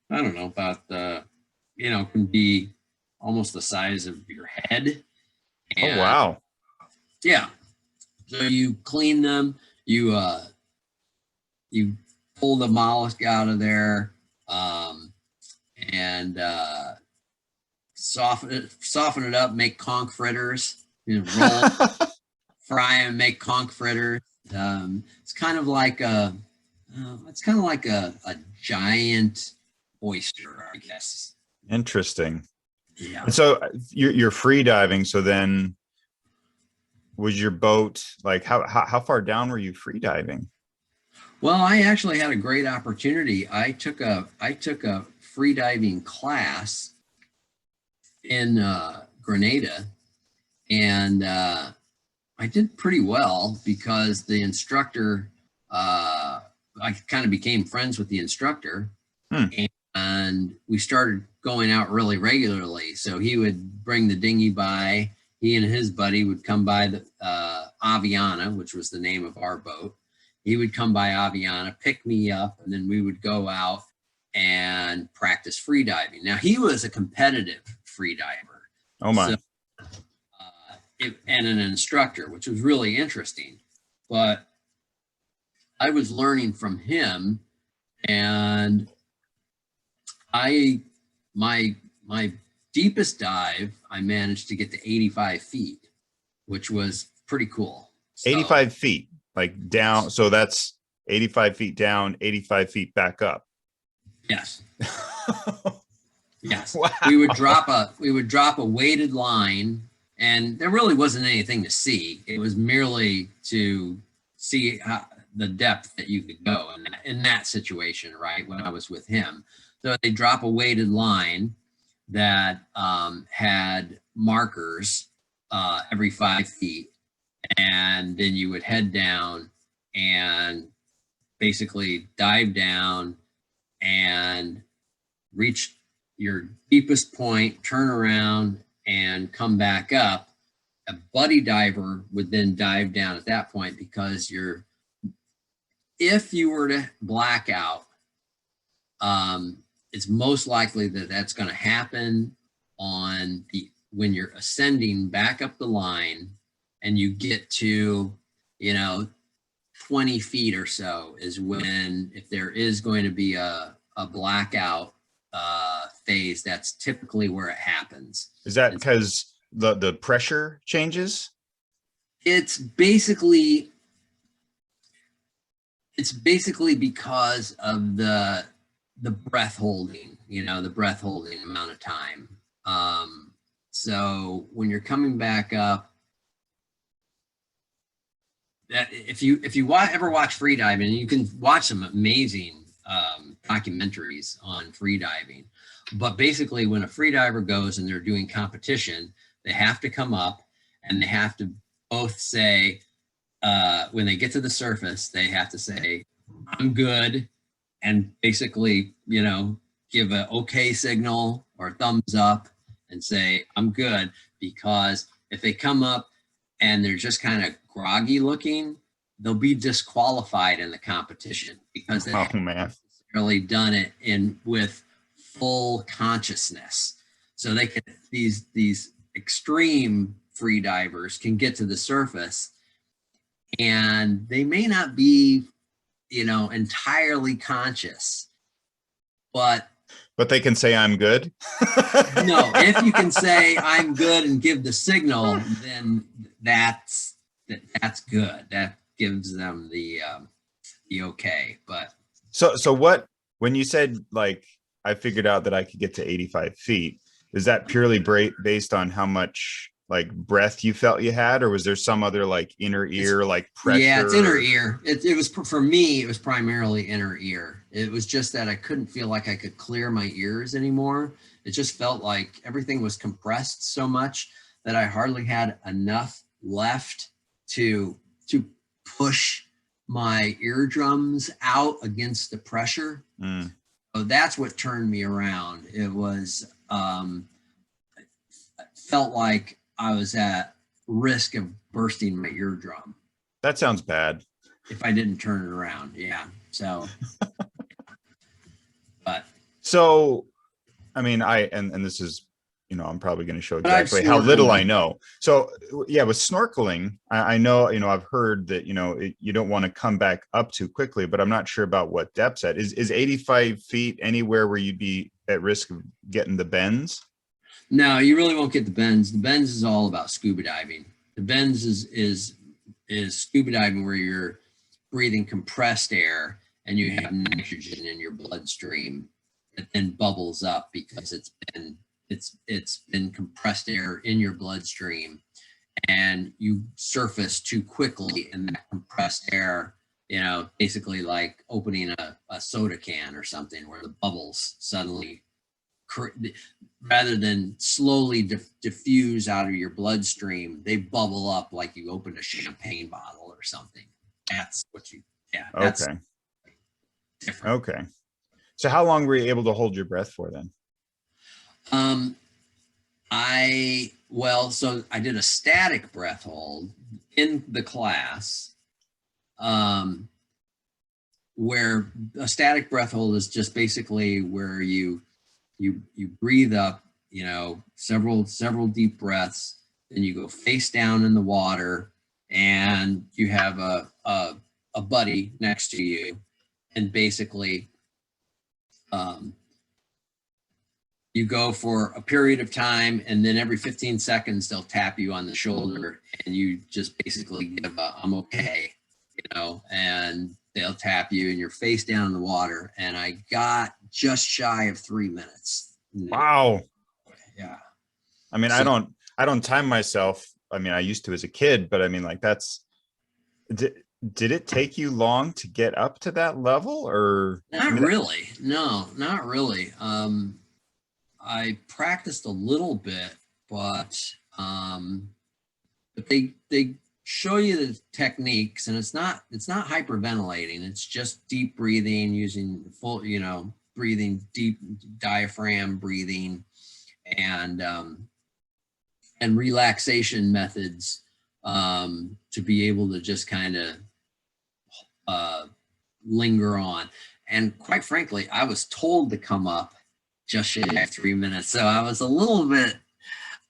I don't know, about can be almost the size of your head. And, oh wow. Yeah. So you clean them, you pull the mollusk out of there, and soften it up, make conch fritters, roll, fry and make conch fritters. It's kind of like a giant oyster, I guess. Interesting. Yeah. And so you're free diving. So then, was your boat like how far down were you free diving? Well, I actually had a great opportunity. I took a free diving class in Grenada, and I did pretty well because the instructor, I kind of became friends with the instructor, and we started going out really regularly. So he would bring the dinghy by. He and his buddy would come by the Aviana, which was the name of our boat. He would come by Aviana, pick me up, and then we would go out and practice free diving. Now, he was a competitive free diver. Oh my. So, and an instructor, which was really interesting. But I was learning from him, and my deepest dive, I managed to get to 85 feet, which was pretty cool. So, 85 feet, like down. So that's 85 feet down, 85 feet back up. Yes. Yes. Wow. We would drop a weighted line, and there really wasn't anything to see. It was merely to see the depth that you could go in that situation, right? When I was with him. So they drop a weighted line that had markers every 5 feet, and then you would head down and basically dive down and reach your deepest point, turn around and come back up. A buddy diver would then dive down at that point, because if you were to black out, it's most likely that that's going to happen when you're ascending back up the line, and you get to 20 feet or so is when, if there is going to be a blackout phase, that's typically where it happens. Is that because the pressure changes? It's basically because of the breath holding, the breath holding amount of time. So when you're coming back up, that if you ever watch free diving, you can watch some amazing documentaries on free diving. But basically, when a free diver goes and they're doing competition, they have to come up and they have to both say, when they get to the surface, they have to say, "I'm good," and basically, give an okay signal or thumbs up and say, "I'm good," because if they come up and they're just kind of groggy looking, they'll be disqualified in the competition because they haven't necessarily done it with full consciousness. So they can, these extreme free divers can get to the surface and they may not be, entirely conscious, but they can say, "I'm good." No, if you can say "I'm good" and give the signal, then that's good. That gives them the okay. But so what, when you said like I figured out that I could get to 85 feet, is that purely based on how much like breath you felt you had, or was there some other like inner ear, like pressure? Yeah, it's inner ear. It was, for me, it was primarily inner ear. It was just that I couldn't feel like I could clear my ears anymore. It just felt like everything was compressed so much that I hardly had enough left to push my eardrums out against the pressure. So that's what turned me around. It was, felt like I was at risk of bursting my eardrum. That sounds bad. If I didn't turn it around. Yeah. So, but. So, I mean, and this is, you know, I'm probably going to show exactly how little I know. So yeah, with snorkeling, I know, you know, I've heard that, you know, you don't want to come back up too quickly, but I'm not sure about what depth's at. Is 85 feet anywhere where you'd be at risk of getting the bends? No, you really won't get the bends. The bends is all about scuba diving. The bends is scuba diving, where you're breathing compressed air and you have nitrogen in your bloodstream that then bubbles up because it's been compressed air in your bloodstream, and you surface too quickly in that compressed air, you know, basically like opening a soda can or something, where the bubbles suddenly, rather than slowly diffuse out of your bloodstream, they bubble up like you opened a champagne bottle or something. That's what you, yeah. That's okay. Different. Okay. So how long were you able to hold your breath for then? So I did a static breath hold in the class, where a static breath hold is just basically where you breathe up, you know, several deep breaths, then you go face down in the water, and you have a buddy next to you, and basically you go for a period of time, and then every 15 seconds they'll tap you on the shoulder, and you just basically give a "I'm okay," you know, and they'll tap you and you're face down in the water. And I got just shy of 3 minutes. Wow. Yeah. I mean, So, I don't time myself. I mean, I used to as a kid, but I mean, like did it take you long to get up to that level, or? not really. No, not really. I practiced a little bit, but they show you the techniques, and it's not hyperventilating. It's just deep breathing, using full, you know, breathing deep, diaphragm breathing, and relaxation methods, to be able to just kind of linger on. And quite frankly, I was told to come up just shy of 3 minutes, so I was a little bit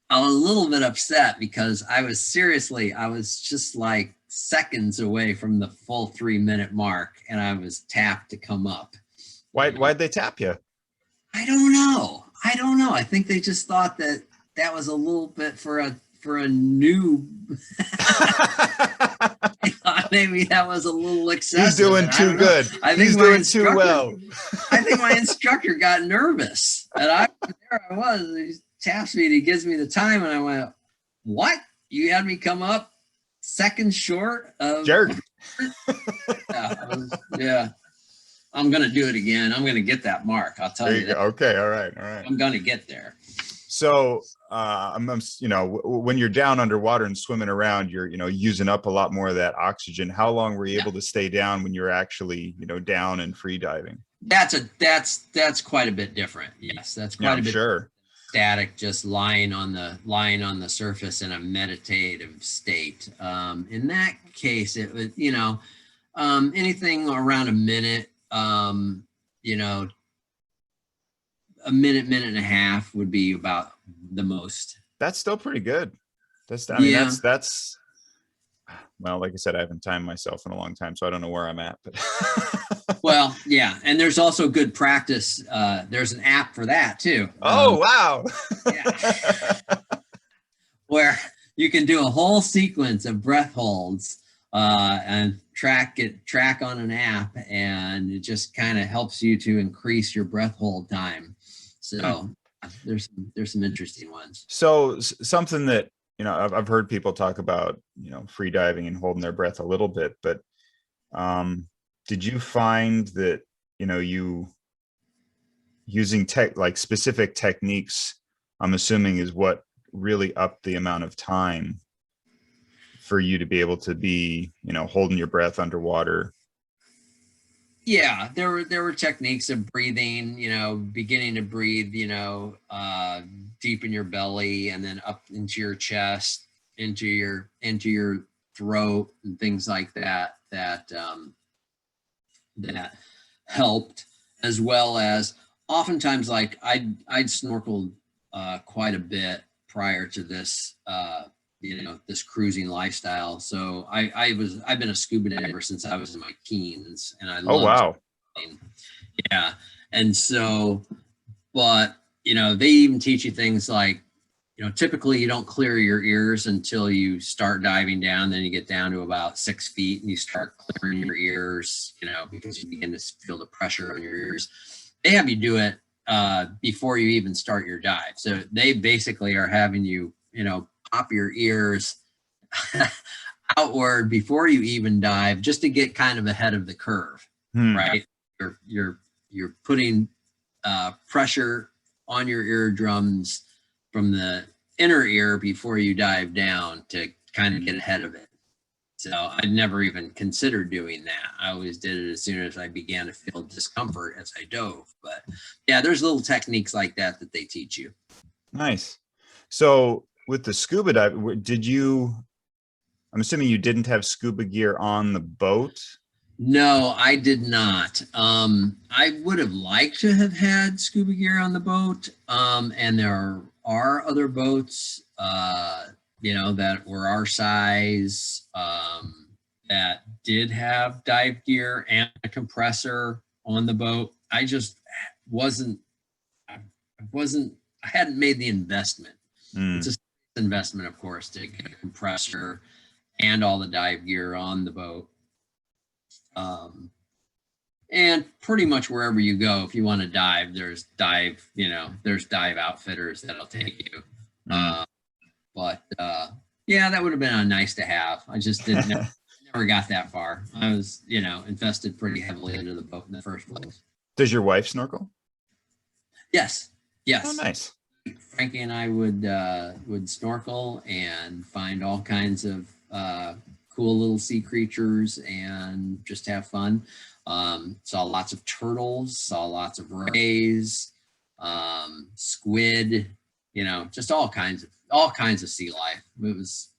upset, because I was just like seconds away from the full 3 minute mark, and I was tapped to come up. Why'd they tap you? I don't know. I think they just thought that was a little bit for a noob. Maybe that was a little excessive. He's doing too good. He's doing too well. I think my instructor got nervous, and I was. He taps me and he gives me the time, and I went, "What? You had me come up seconds short of jerk." Yeah. I'm gonna do it again. I'm gonna get that mark. I'll tell you that. Okay. All right. I'm gonna get there. So, you know, when you're down underwater and swimming around, you're, you know, using up a lot more of that oxygen. How long were you able to stay down when you're actually, you know, down and free diving? That's quite a bit different. Yes, that's quite a bit. Sure. Static, just lying on the surface in a meditative state. In that case, it was, you know, anything around a minute. You know, a minute and a half would be about the most. That's still pretty good. That's well, like I said, I haven't timed myself in a long time, so I don't know where I'm at, but well, yeah. And there's also good practice. There's an app for that too. Oh, wow. Yeah. Where you can do a whole sequence of breath holds, and track on an app, and it just kind of helps you to increase your breath hold time. So there's some interesting ones. So something that, I've heard people talk about, free diving and holding their breath a little bit, but did you find that, you using like specific techniques, I'm assuming, is what really upped the amount of time for you to be able to be, holding your breath underwater? Yeah, there were techniques of breathing, beginning to breathe, deep in your belly and then up into your chest, into your throat and things like that that helped, as well as oftentimes, like I'd snorkeled quite a bit prior to this this cruising lifestyle. So I've been a scuba diver since I was in my teens, and I Oh, loved wow. snorkeling. Yeah. And so, but they even teach you things like, typically you don't clear your ears until you start diving down. Then you get down to about 6 feet and you start clearing your ears, because you begin to feel the pressure on your ears. They have you do it before you even start your dive. So they basically are having you, pop your ears outward before you even dive, just to get kind of ahead of the curve, right? You're putting pressure on your eardrums from the inner ear before you dive down to kind of get ahead of it. So I'd never even considered doing that. I always did it as soon as I began to feel discomfort as I dove. But yeah, there's little techniques like that they teach you. Nice. So with the scuba dive, I'm assuming you didn't have scuba gear on the boat? No, I did not. I would have liked to have had scuba gear on the boat. And there are other boats, that were our size, that did have dive gear and a compressor on the boat. I just wasn't, I wasn't, I hadn't made the investment. It's a investment, of course, to get a compressor and all the dive gear on the boat. And pretty much wherever you go, if you want to dive, there's dive outfitters that'll take you. But yeah, that would have been a nice to have. I just never got that far. I was, invested pretty heavily into the boat in the first place. Does your wife snorkel? Yes. Oh, nice. Frankie and I would snorkel and find all kinds of cool little sea creatures and just have fun. Saw lots of turtles, saw lots of rays, squid, just all kinds of sea life. It was,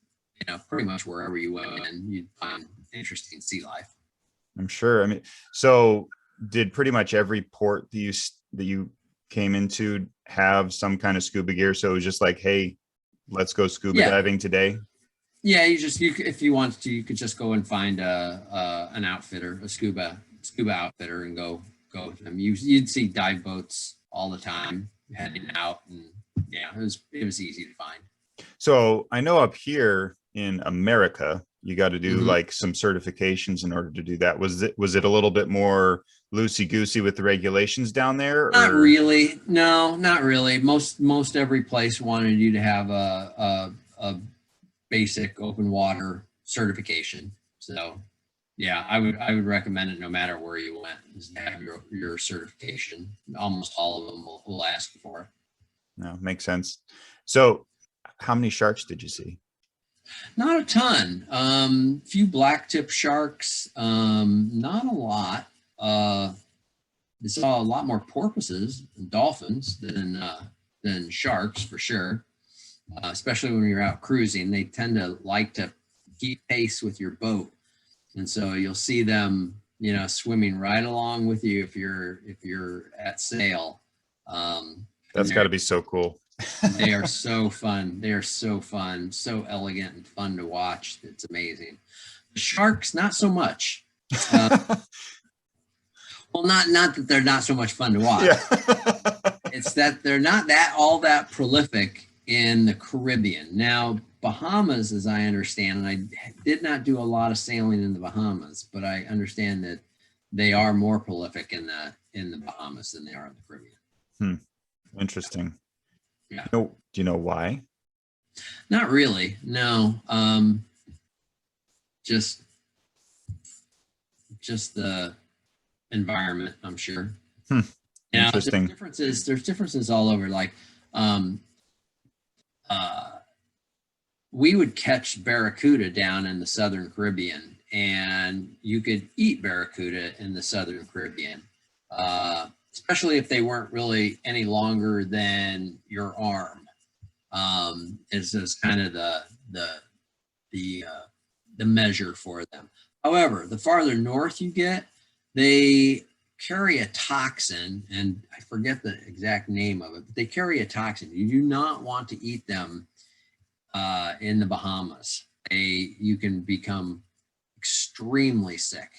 pretty much wherever you went and you'd find interesting sea life. I'm sure. I mean, so did pretty much every port that you came into have some kind of scuba gear? So it was just like, hey, let's go scuba diving today. Yeah, if you wanted to, you could just go and find an outfitter, a scuba outfitter, and go with them. You'd see dive boats all the time heading out, and yeah, it was easy to find. So I know up here in America, you got to do like some certifications in order to do that. Was it a little bit more loosey goosey with the regulations down there? Not really. No, not really. Most every place wanted you to have a basic open water certification. So yeah, I would recommend it no matter where you went, is to have your certification. Almost all of them will ask for it. No, makes sense. So how many sharks did you see? Not a ton. Few black tip sharks, not a lot. We saw a lot more porpoises and dolphins than sharks, for sure. Especially when you're out cruising, they tend to like to keep pace with your boat, and so you'll see them, swimming right along with you if you're at sail. That's got to be so cool. They are so fun. They are so fun, so elegant and fun to watch. It's amazing. The sharks, not so much. Well, not that they're not so much fun to watch. Yeah. It's that they're not all that prolific in the Caribbean. Now, Bahamas, as I understand, and I did not do a lot of sailing in the Bahamas, but I understand that they are more prolific in the Bahamas than they are in the Caribbean. Interesting. Yeah. Do you know why? Not really. No. Just the environment, I'm sure. Hmm. You know, Interesting. there's differences all over. Like, um, we would catch barracuda down in the Southern Caribbean, and you could eat barracuda in the Southern Caribbean, especially if they weren't really any longer than your arm. Is kind of the the measure for them. However, the farther north you get, they carry a toxin, and I forget the exact name of it, but they carry a toxin. You do not want to eat them in the Bahamas. You can become extremely sick.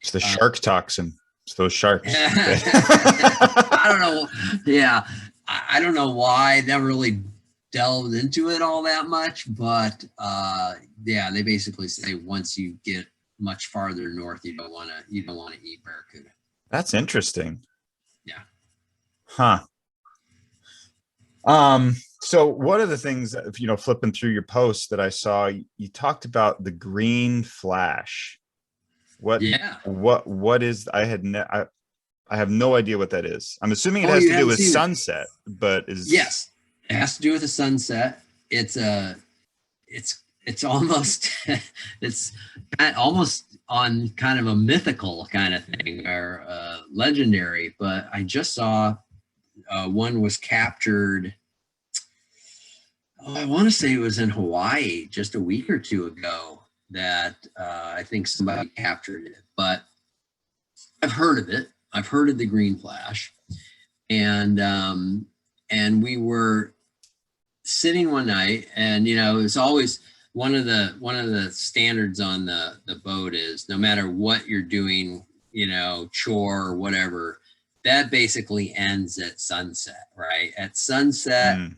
It's the shark toxin. It's those sharks. I don't know. Yeah, I don't know why. I never really delved into it all that much, but yeah, they basically say once you get much farther north, you don't want to eat barracuda. That's interesting. Yeah. Huh. So one of the things that, flipping through your posts that I saw, you talked about the green flash. What is, I have no idea what that is. I'm assuming it has to do with sunset, but yes, it has to do with the sunset. It's almost it's almost on kind of a mythical kind of thing, or legendary. But I just saw one was captured. Oh, I want to say it was in Hawaii just a week or two ago that I think somebody captured it. But I've heard of it. I've heard of the green flash, and we were sitting one night, and it's always one of the standards on the boat is no matter what you're doing, chore or whatever, that basically ends at sunset, right? At sunset,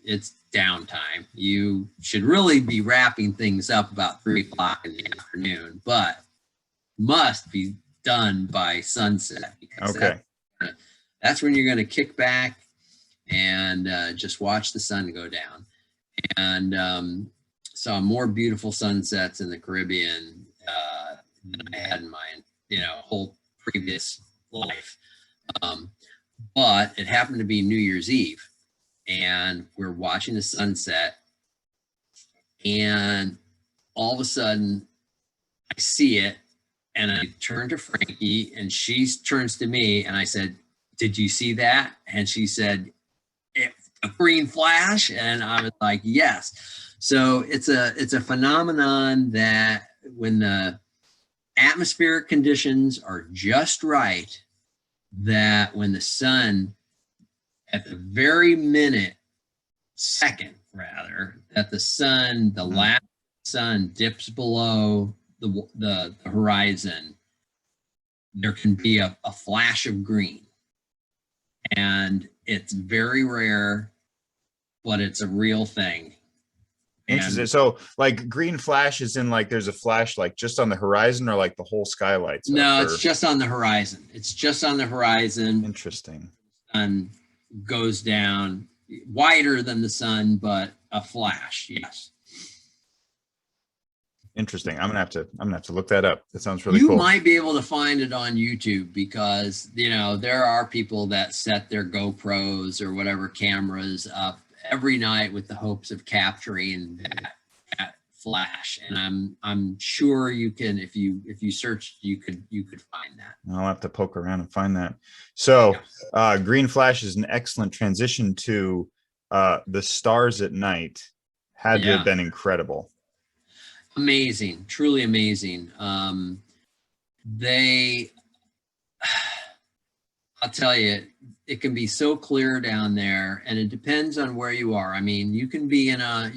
it's downtime. You should really be wrapping things up about 3 o'clock in the afternoon, but must be done by sunset, because that's when you're going to kick back and just watch the sun go down. And saw more beautiful sunsets in the Caribbean than I had in my whole previous life. But it happened to be New Year's Eve, and we're watching the sunset, and all of a sudden I see it, and I turn to Frankie, and she turns to me, and I said, "Did you see that?" And she said, "A green flash," and I was like, "Yes." So it's a phenomenon that when the atmospheric conditions are just right, that when the sun, at the very second rather, that the last sun dips below the horizon, there can be a flash of green. And it's very rare, but it's a real thing. Interesting. So like green flash is in like there's a flash like just on the horizon, or like the whole sky lights up? No, it's just on the horizon. It's just on the horizon. Interesting. Sun goes down, wider than the sun, but a flash. Yes. Interesting. I'm gonna have to look that up. That sounds really cool. You might be able to find it on YouTube, because there are people that set their GoPros or whatever cameras up every night with the hopes of capturing that flash. And I'm sure you can, if you search, you could find that. I'll have to poke around and find that. So green flash is an excellent transition to the stars at night. Had to have been incredible. Amazing, truly amazing. I'll tell you, it can be so clear down there, and it depends on where you are. I mean, you can be in a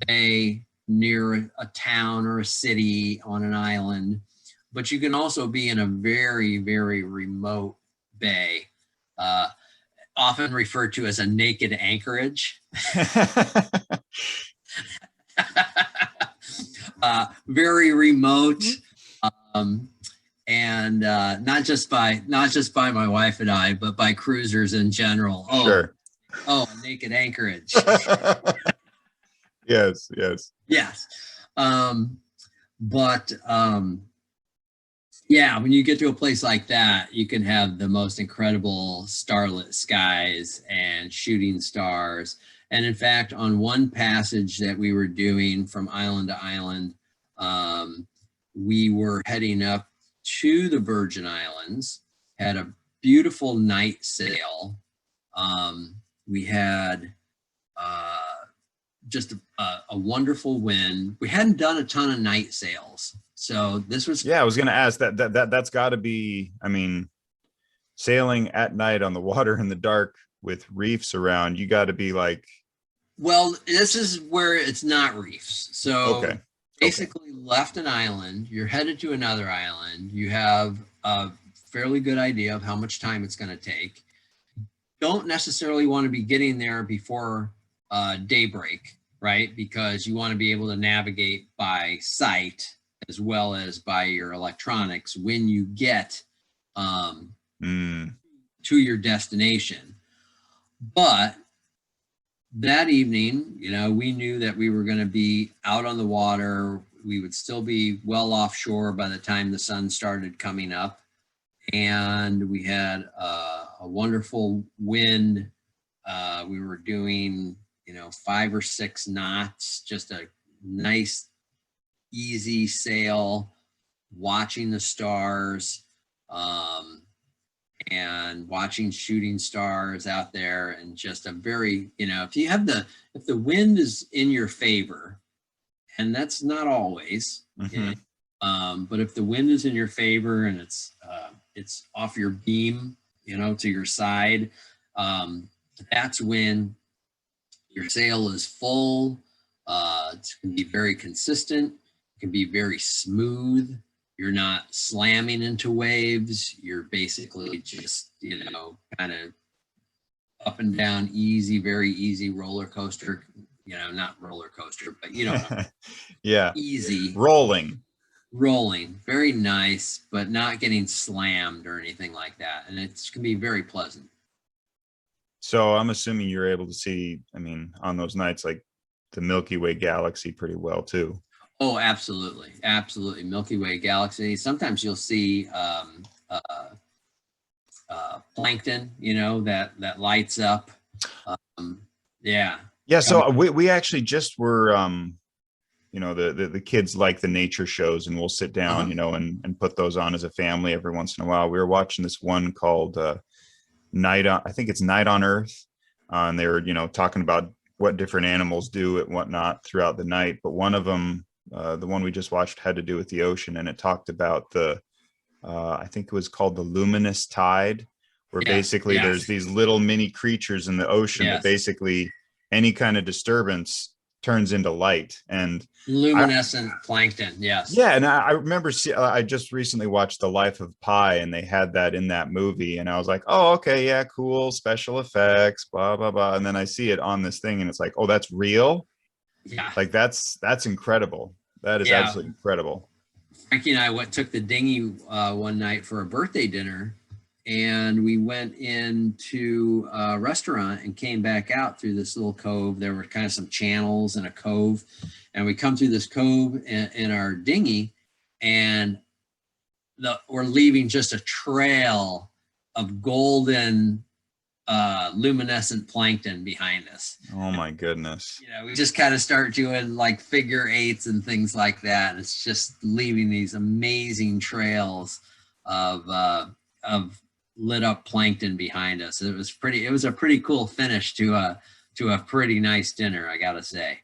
bay near a town or a city on an island, but you can also be in a very, very remote bay, often referred to as a naked anchorage. Very remote, and not just by my wife and I, but by cruisers in general. Sure. Oh, naked anchorage. Yes, yes. Yes. But yeah, when you get to a place like that, you can have the most incredible starlit skies and shooting stars. And in fact, on one passage that we were doing from island to island, um, we were heading up to the Virgin Islands, had a beautiful night sail. We had uh, just a wonderful wind. We hadn't done a ton of night sails. So this was, Yeah, I was going to ask that's got to be, I mean, sailing at night on the water in the dark with reefs around, you got to be like, well, this is where it's not reefs. So okay, okay. basically left an island, you're headed to another island. You have a fairly good idea of how much time it's going to take. Don't necessarily want to be getting there before daybreak, right? Because you want to be able to navigate by sight as well as by your electronics when you get to your destination. But that evening, you know, we knew that we were going to be out on the water. We would still be well offshore by the time the sun started coming up. And we had a wonderful wind. We were doing, you know, 5 or 6 knots, just a nice, easy sail, watching the stars. And watching shooting stars out there, and just a very, you know, if the wind is in your favor, and that's not always, you know, but if the wind is in your favor and it's off your beam, you know, to your side, that's when your sail is full. It can be very consistent. It can be very smooth. You're not slamming into waves. You're basically just, you know, kind of up and down, easy, very easy roller coaster. You know, not roller coaster, but you know, Yeah, easy rolling. Very nice, but not getting slammed or anything like that. And it can be very pleasant. So I'm assuming you're able to see, I mean, on those nights, like the Milky Way galaxy pretty well too. Oh, absolutely. Absolutely. Milky Way galaxy. Sometimes you'll see plankton, you know, that lights up. Yeah. Yeah. So we actually just were, you know, the kids like the nature shows, and we'll sit down, you know, and put those on as a family every once in a while. We were watching this one called I think it's Night on Earth. And they were, you know, talking about what different animals do and whatnot throughout the night. But one of them, the one we just watched, had to do with the ocean, and it talked about I think it was called the luminous tide, where basically there's these little mini creatures in the ocean that basically any kind of disturbance turns into light. And luminescent plankton. Yes. Yeah. And I remember, I just recently watched The Life of Pi, and they had that in that movie. And I was like, oh, okay, yeah, cool. Special effects, blah, blah, blah. And then I see it on this thing, and it's like, oh, that's real. Yeah. Like that's incredible. That is absolutely incredible. Frankie and I took the dinghy one night for a birthday dinner, and we went into a restaurant and came back out through this little cove. There were kind of some channels in a cove, and we come through this cove in our dinghy, and we're leaving just a trail of golden luminescent plankton behind us. Oh my goodness. You know, we just kind of start doing like figure eights and things like that. And it's just leaving these amazing trails of lit up plankton behind us. It was a pretty cool finish to a pretty nice dinner, I gotta say.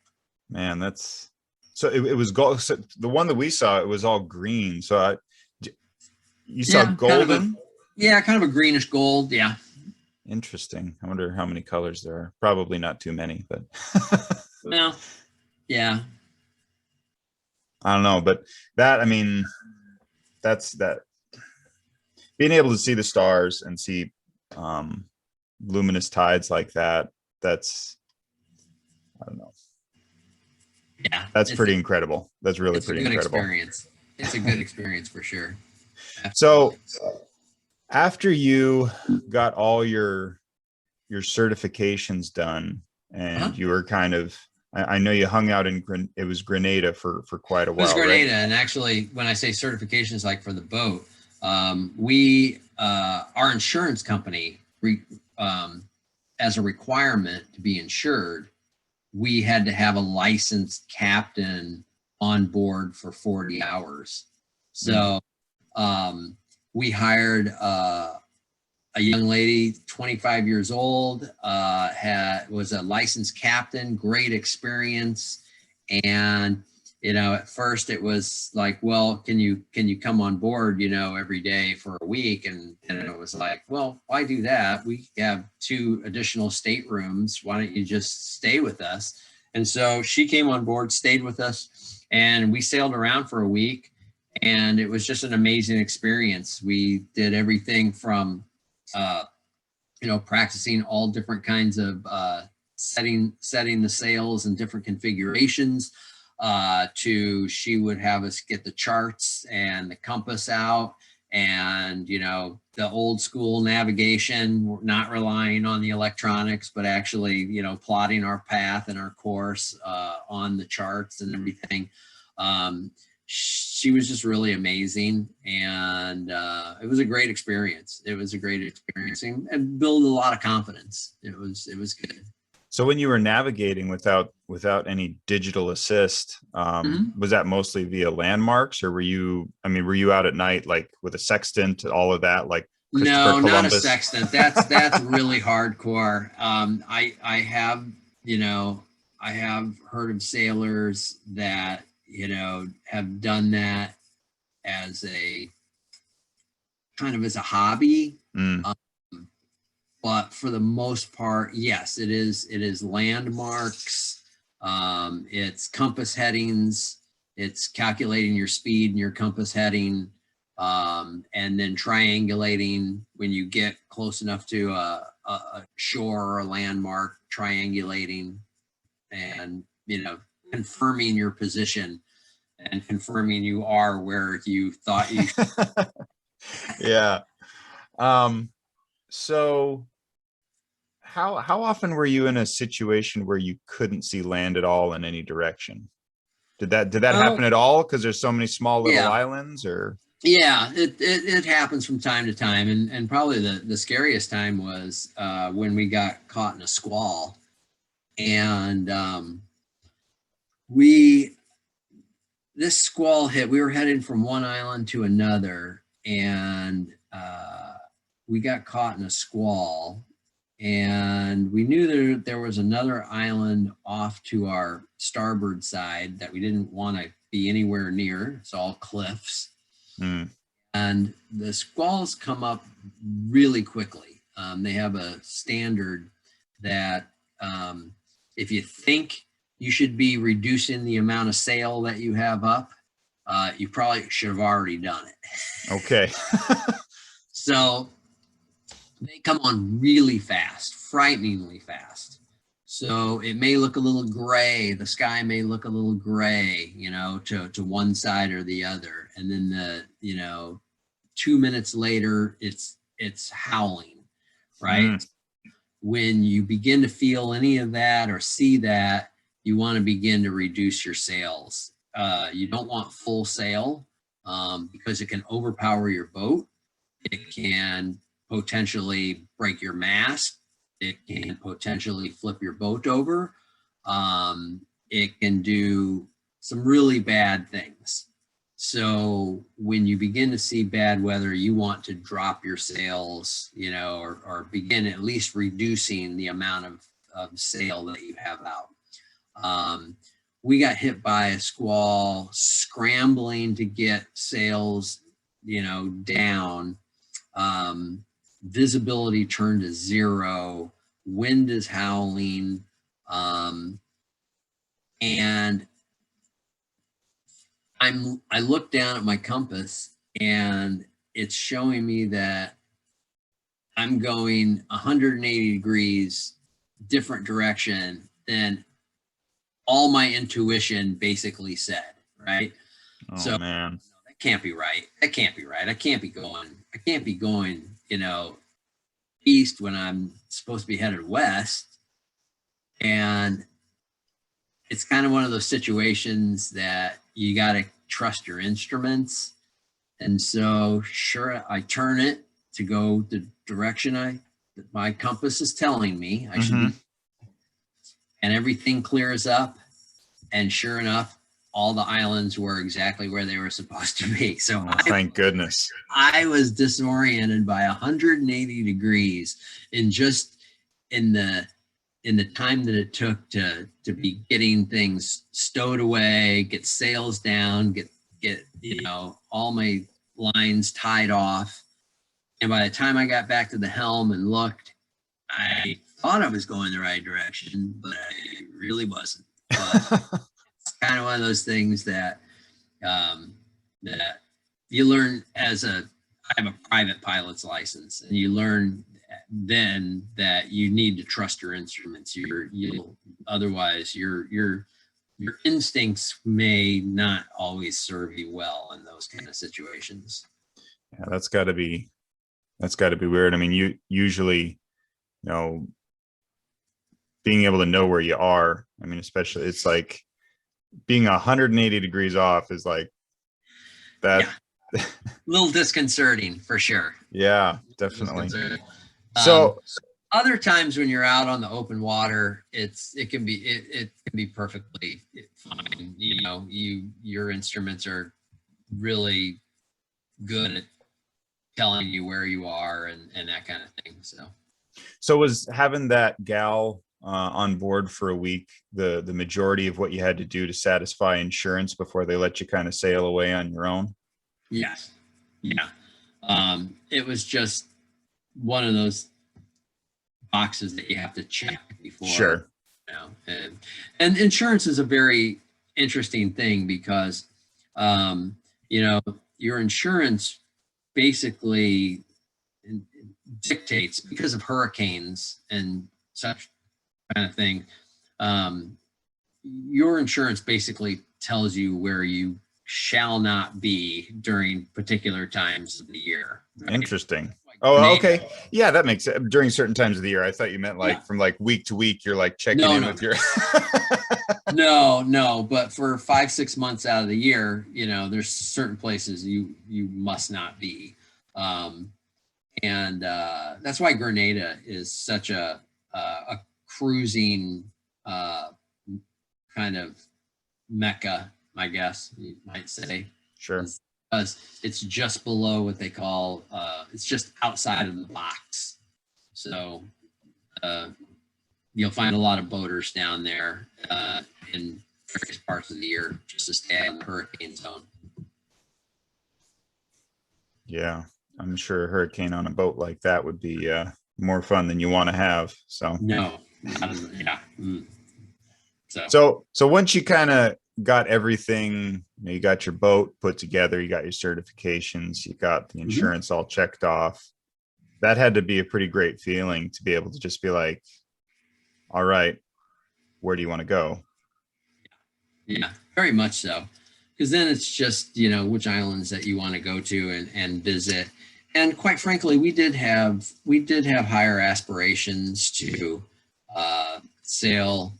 Man, that's so it was gold. So the one that we saw, it was all green. So you saw golden? Kind of a greenish gold. Yeah. Interesting. I wonder how many colors there are. Probably not too many, but well, yeah. I don't know, but that, I mean, that's that. Being able to see the stars and see luminous tides like that, that's, I don't know. Yeah. That's pretty incredible. That's really pretty incredible. Experience. It's a good experience for sure. Absolutely. So after you got all your your certifications done, Uh-huh. and you were kind of, I know you hung out in it was Grenada for quite a It was while, right? Grenada, and actually, when I say certifications, like for the boat, our insurance company, as a requirement to be insured, we had to have a licensed captain on board for 40 hours. Mm. So we hired a young lady, 25 years old, was a licensed captain, great experience. And, at first it was like, well, can you come on board, every day for a week? And it was like, well, why do that? We have 2 additional staterooms. Why don't you just stay with us? And so she came on board, stayed with us, and we sailed around for a week. And it was just an amazing experience. We did everything from practicing all different kinds of setting the sails in different configurations. She would have us get the charts and the compass out, and the old school navigation, not relying on the electronics, but actually plotting our path and our course on the charts and everything. She was just really amazing, and it was a great experience. And built a lot of confidence. It was good. So when you were navigating without any digital assist, Mm-hmm. was that mostly via landmarks, or were you out at night, like with a sextant, all of that, like Christopher No, not a Columbus? sextant. That's really hardcore. I have I have heard of sailors that have done that as a kind of as a hobby. Mm. Um, but for the most part, yes, it is landmarks. It's compass headings. It's calculating your speed and your compass heading, and then triangulating when you get close enough to a shore or a landmark, triangulating and confirming your position and confirming you are where you thought you. Yeah. So how often were you in a situation where you couldn't see land at all in any direction? Did that Oh, happen at all? Because there's so many small little yeah. islands, or Yeah, it happens from time to time, and probably the scariest time was when we got caught in a squall, and we this squall hit. We were heading from one island to another, and we got caught in a squall, and we knew there was another island off to our starboard side that we didn't want to be anywhere near. It's all cliffs. mm, And the squalls come up really quickly. They have a standard that if you think you should be reducing the amount of sail that you have up, you probably should have already done it. okay. So they come on really fast, frighteningly fast. So it may look a little gray. The sky may look a little gray, to one side or the other. And then 2 minutes later, it's howling, right? Mm, When you begin to feel any of that or see that, you want to begin to reduce your sails. You don't want full sail because it can overpower your boat. It can potentially break your mast. It can potentially flip your boat over. It can do some really bad things. So when you begin to see bad weather, you want to drop your sails, or begin at least reducing the amount of sail that you have out. We got hit by a squall, scrambling to get sails, down. Visibility turned to 0. Wind is howling. And I look down at my compass, and it's showing me that I'm going 180 degrees different direction than all my intuition basically said, right? oh So man. that can't be right. That can't be right. I can't be going, east when I'm supposed to be headed west. And it's kind of one of those situations that you got to trust your instruments. And so, sure, I turn it to go the direction my compass is telling me I should be, and everything clears up. And sure enough, all the islands were exactly where they were supposed to be. So thank goodness. I was disoriented by 180 degrees in the time that it took to be getting things stowed away, get sails down, get all my lines tied off. And by the time I got back to the helm and looked, I thought I was going the right direction, but I really wasn't. But it's kind of one of those things that that you learn I have a private pilot's license, and you learn then that you need to trust your instruments. Otherwise your instincts may not always serve you well in those kind of situations. Yeah, that's got to be weird. I mean, you usually, being able to know where you are. I mean, especially it's like being 180 degrees off is like that. Yeah. A little disconcerting for sure. Yeah, definitely. So other times when you're out on the open water, it can be perfectly fine. Your instruments are really good at telling you where you are and that kind of thing. So was having that gal on board for a week the majority of what you had to do to satisfy insurance before they let you kind of sail away on your own? Yes. Yeah. It was just one of those boxes that you have to check before. Sure. And insurance is a very interesting thing because, your insurance basically dictates, because of hurricanes and such kind of thing. Your insurance basically tells you where you shall not be during particular times of the year. Right? Interesting. Oh, okay. Yeah, that makes sense. During certain times of the year. I thought you meant from like week to week, you're like checking in with your. No, but for 5-6 months out of the year, there's certain places you must not be. And that's why Grenada is such a cruising kind of mecca, I guess you might say. Sure. Because it's just below what they call, it's just outside of the box. So you'll find a lot of boaters down there in various parts of the year just to stay in the hurricane zone. Yeah, I'm sure a hurricane on a boat like that would be more fun than you want to have. So no, yeah. So once you kind of got everything, you got your boat put together, you got your certifications, you got the insurance all checked off. That had to be a pretty great feeling to be able to just be like, all right, where do you want to go? Yeah, very much so. Because then it's just, which islands that you want to go to and visit. And quite frankly, we did have higher aspirations to sail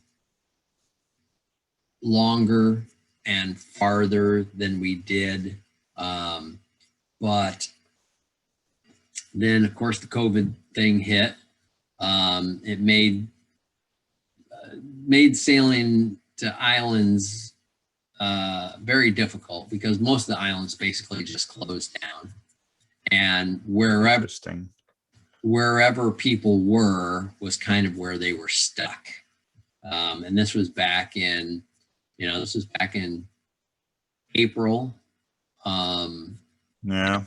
longer and farther than we did. But then, of course, the COVID thing hit. It made sailing to islands very difficult because most of the islands basically just closed down. And wherever people were was kind of where they were stuck. And this was back in April. Yeah.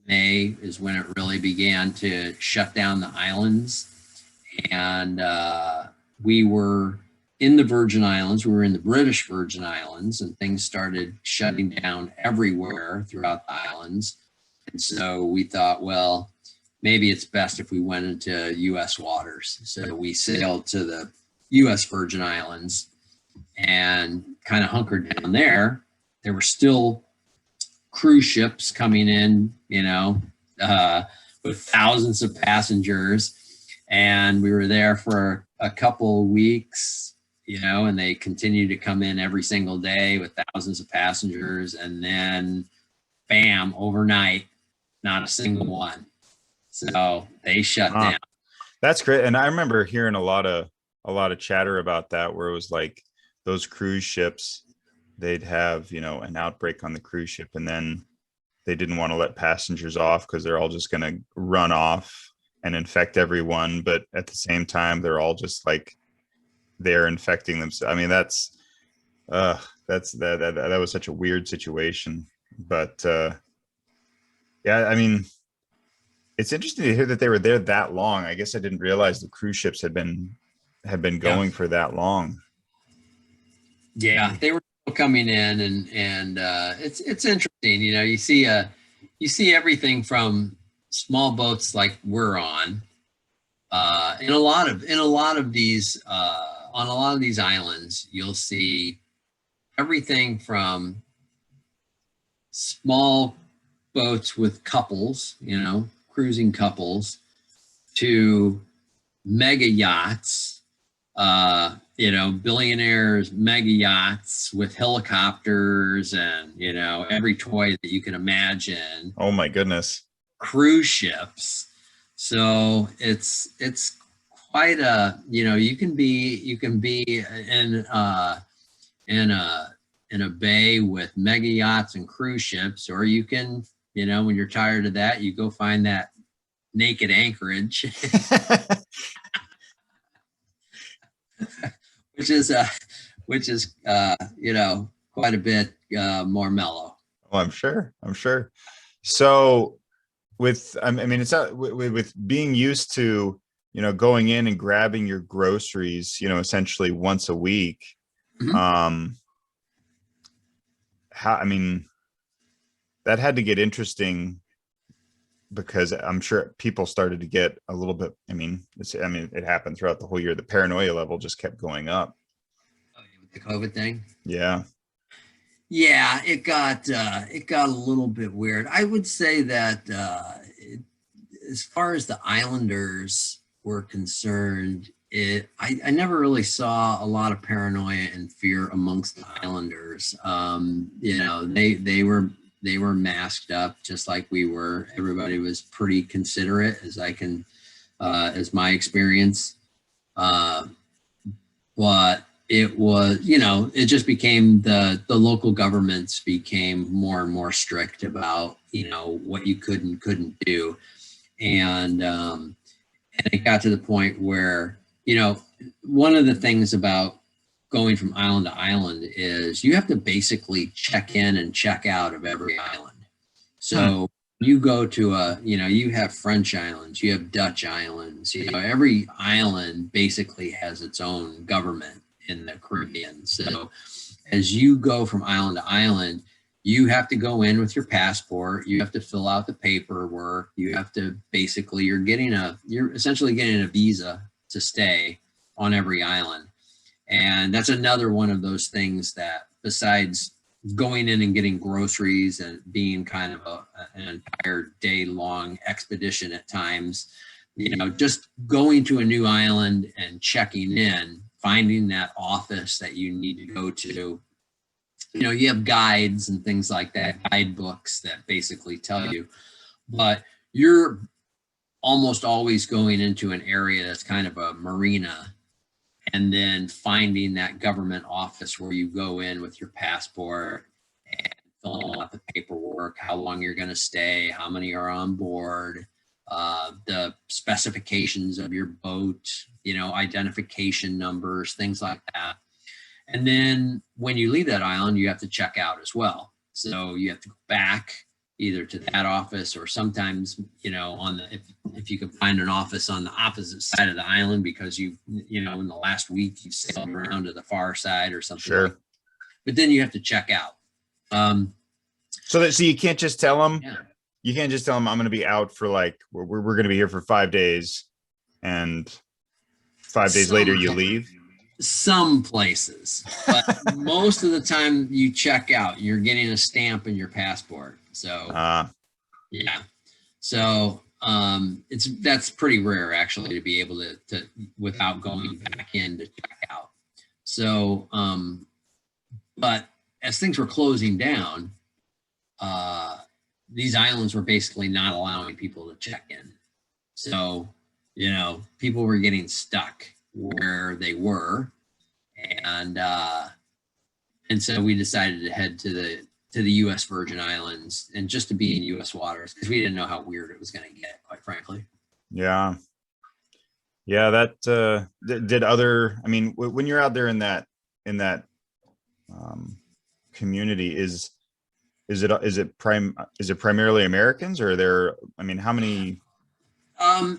May is when it really began to shut down the islands. And we were in the Virgin Islands. We were in the British Virgin Islands, and things started shutting down everywhere throughout the islands. And so we thought, well, maybe it's best if we went into U.S. waters. So we sailed to the U.S. Virgin Islands and kind of hunkered down there. There were still cruise ships coming in, with thousands of passengers. And we were there for a couple weeks, and they continued to come in every single day with thousands of passengers. And then bam, overnight, not a single one. So they shut down. That's great. And I remember hearing a lot of chatter about that, where it was like those cruise ships, they'd have, an outbreak on the cruise ship, and then they didn't want to let passengers off because they're all just going to run off and infect everyone. But at the same time, they're all just like, they're infecting themselves. I mean, that was such a weird situation. But yeah, I mean, it's interesting to hear that they were there that long. I guess I didn't realize the cruise ships had been going for that long. Yeah, they were coming in, and it's interesting. You see everything from small boats like we're on, in a lot of these on a lot of these islands, you'll see everything from small boats with couples, cruising couples, to mega yachts, billionaires, mega yachts with helicopters and, every toy that you can imagine. Oh my goodness. Cruise ships. So it's quite a, you can be in a bay with mega yachts and cruise ships, or you can, when you're tired of that, you go find that naked anchorage. which is quite a bit more mellow. Oh, I'm sure. So it's not with being used to, going in and grabbing your groceries, essentially once a week. Mm-hmm. That had to get interesting, because I'm sure people started to get a little bit, it happened throughout the whole year. The paranoia level just kept going up. With the COVID thing? Yeah. Yeah, it got a little bit weird. I would say that as far as the islanders were concerned, I never really saw a lot of paranoia and fear amongst the islanders. They were masked up just like we were. Everybody was pretty considerate, as my experience. But it was, it just became the local governments became more and more strict about, what you could and couldn't do. And it got to the point where, one of the things about going from island to island is you have to basically check in and check out of every island. So you go to you have French islands, you have Dutch islands, every island basically has its own government in the Caribbean. So as you go from island to island, you have to go in with your passport, you have to fill out the paperwork, you have to basically, you're essentially getting a visa to stay on every island. And that's another one of those things that, besides going in and getting groceries and being kind of an entire day-long expedition at times, just going to a new island and checking in, finding that office that you need to go to. You have guides and things like that, guidebooks that basically tell you, but you're almost always going into an area that's kind of a marina, and then finding that government office where you go in with your passport and filling out the paperwork, how long you're going to stay, how many are on board, the specifications of your boat, identification numbers, things like that. And then when you leave that island, you have to check out as well. So you have to go back either to that office, or sometimes, if you can find an office on the opposite side of the island, because in the last week you've sailed around to the far side or something. Sure. But then you have to check out. So you can't just tell them, you can't just tell them, I'm going to be out for we're going to be here for 5 days, and 5 days later you leave. Some places, but most of the time you check out, you're getting a stamp in your passport. So yeah. So that's pretty rare actually to be able to without going back in to check out. So, but as things were closing down, these islands were basically not allowing people to check in. So, people were getting stuck where they were, and so we decided to head to the U.S. Virgin Islands and just to be in U.S. waters because we didn't know how weird it was going to get, quite frankly. Yeah. Yeah. That did other. I mean, when you're out there in that community, is it primarily Americans, or are there? I mean, how many? I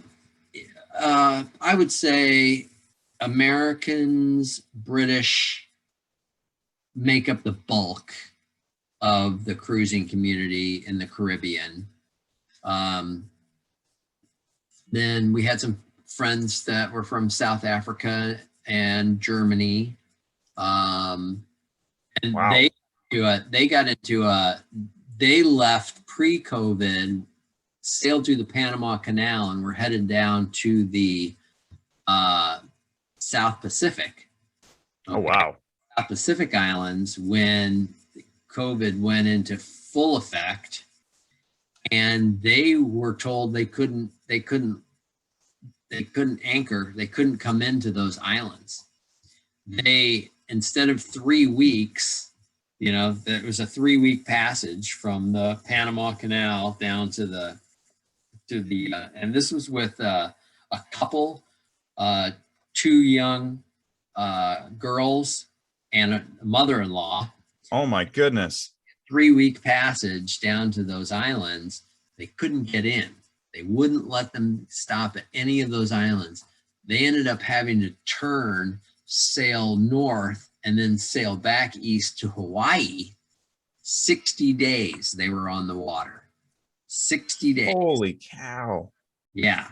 would say Americans, British make up the bulk of the cruising community in the Caribbean. Then we had some friends that were from South Africa and Germany. And Wow. They left pre-COVID, sailed through the Panama Canal, and were headed down to the South Pacific. Okay. Oh, wow. South Pacific Islands when COVID went into full effect, and they were told they couldn't anchor, they couldn't come into those islands. They, instead of 3 weeks, there was a 3-week passage from the Panama Canal down to the and this was with a couple, 2 young girls and a mother-in-law. Oh my goodness. 3-week passage down to those islands. They couldn't get in. They wouldn't let them stop at any of those islands. They ended up having to turn, sail north, and then sail back east to Hawaii. 60 days they were on the water. 60 days. Holy cow. Yeah.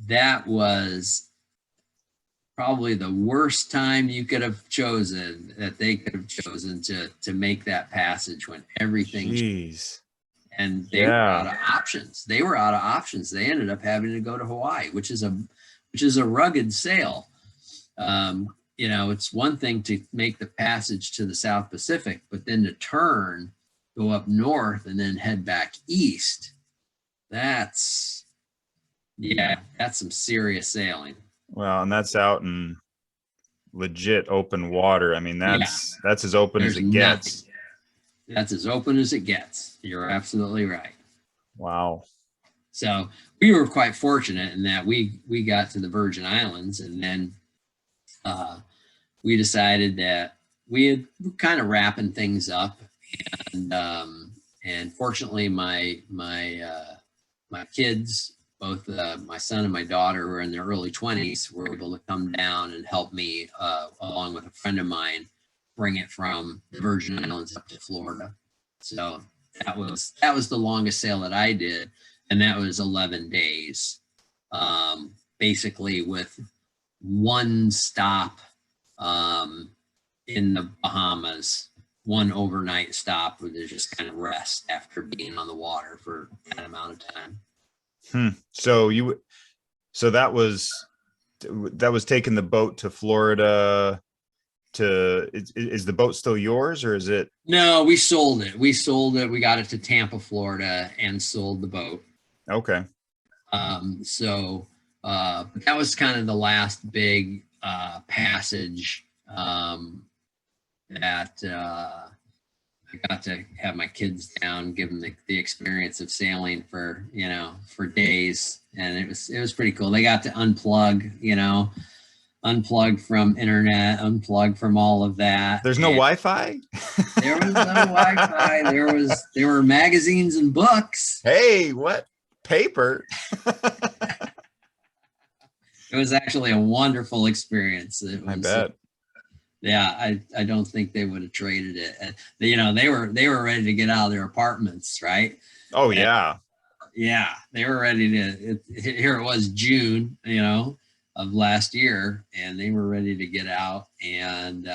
That was probably the worst time you could have chosen, that they could have chosen to make that passage when everything. Jeez. And they were out of options. They ended up having to go to Hawaii, which is a rugged sail. It's one thing to make the passage to the South Pacific, but then to turn, go up north, and then head back east. That's some serious sailing. Well, and that's out in legit open water. I mean, that's as open as it gets. That's as open as it gets. You're absolutely right. Wow. So we were quite fortunate in that we got to the Virgin Islands, and then we decided that we had kind of wrapping things up, and fortunately my kids, both my son and my daughter, who are in their early 20s, were able to come down and help me along with a friend of mine bring it from the Virgin Islands up to Florida. So that was the longest sail that I did, and that was 11 days, basically with one stop in the Bahamas, one overnight stop where there's just kind of rest after being on the water for that amount of time. So that was taking the boat to Florida. Is the boat still yours, or is it? No, we sold it. We got it to Tampa, Florida, and sold the boat. Okay. So that was kind of the last big passage that I got to have my kids down, give them the experience of sailing for days, and it was pretty cool. They got to unplug from internet, unplug from all of that. There's no Wi-Fi? There was no Wi-Fi. There were magazines and books. Hey, what? Paper? It was actually a wonderful experience. I bet. Yeah, I don't think they would have traded it. They were ready to get out of their apartments, right? Oh yeah. Yeah, they were ready to. Here it was June, of last year, and they were ready to get out. And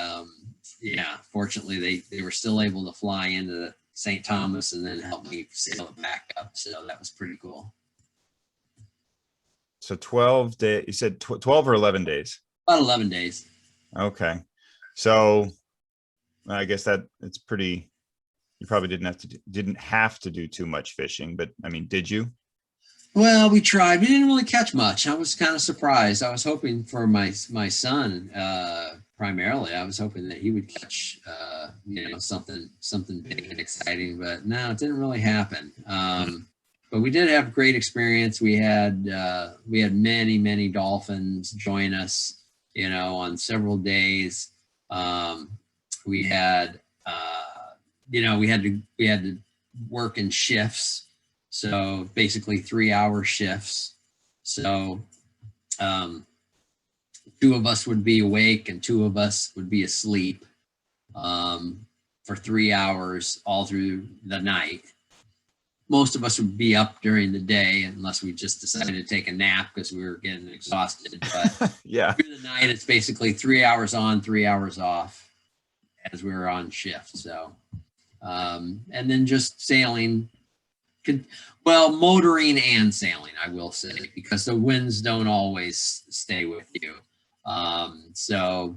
fortunately, they were still able to fly into St. Thomas and then helped me sail it back up. So that was pretty cool. So 12 days, you said 12 or 11 days? About 11 days. Okay. So I guess that it's pretty, you probably didn't have to do too much fishing, but I mean, did you? Well, we tried. We didn't really catch much. I was kind of surprised. I was hoping for my son, primarily. I was hoping that he would catch, something big and exciting, but no, it didn't really happen. But we did have great experience. We had many dolphins join us, on several days. We had to work in shifts. So basically 3-hour shifts. So 2 of us would be awake and 2 of us would be asleep for 3 hours all through the night. Most of us would be up during the day unless we just decided to take a nap because we were getting exhausted. But yeah, through the night, it's basically 3 hours on, 3 hours off as we were on shift. So, and then just sailing. Motoring and sailing, I will say, because the winds don't always stay with you. So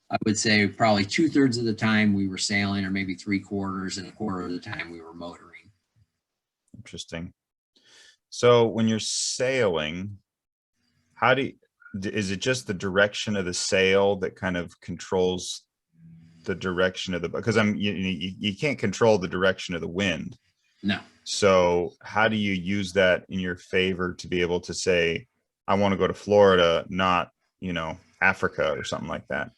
I would say probably 2/3 of the time we were sailing, or maybe 3/4, and 1/4 of the time we were motoring. Interesting. So when you're sailing, is it just the direction of the sail that kind of controls the direction of the, because you can't control the direction of the wind. No. So how do you use that in your favor to be able to say, I want to go to Florida, not, Africa or something like that?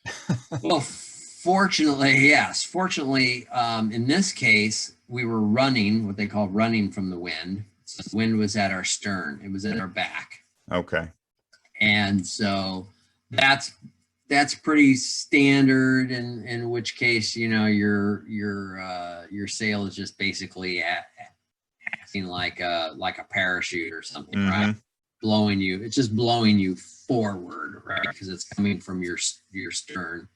Well, fortunately, yes. Fortunately, in this case, we were running, what they call running from the wind. So the wind was at our stern. It was at our back. Okay. And so that's pretty standard, in which case, your sail is just basically acting like a parachute or something, Mm-hmm. right? It's just blowing you forward, right? Because it's coming from your stern.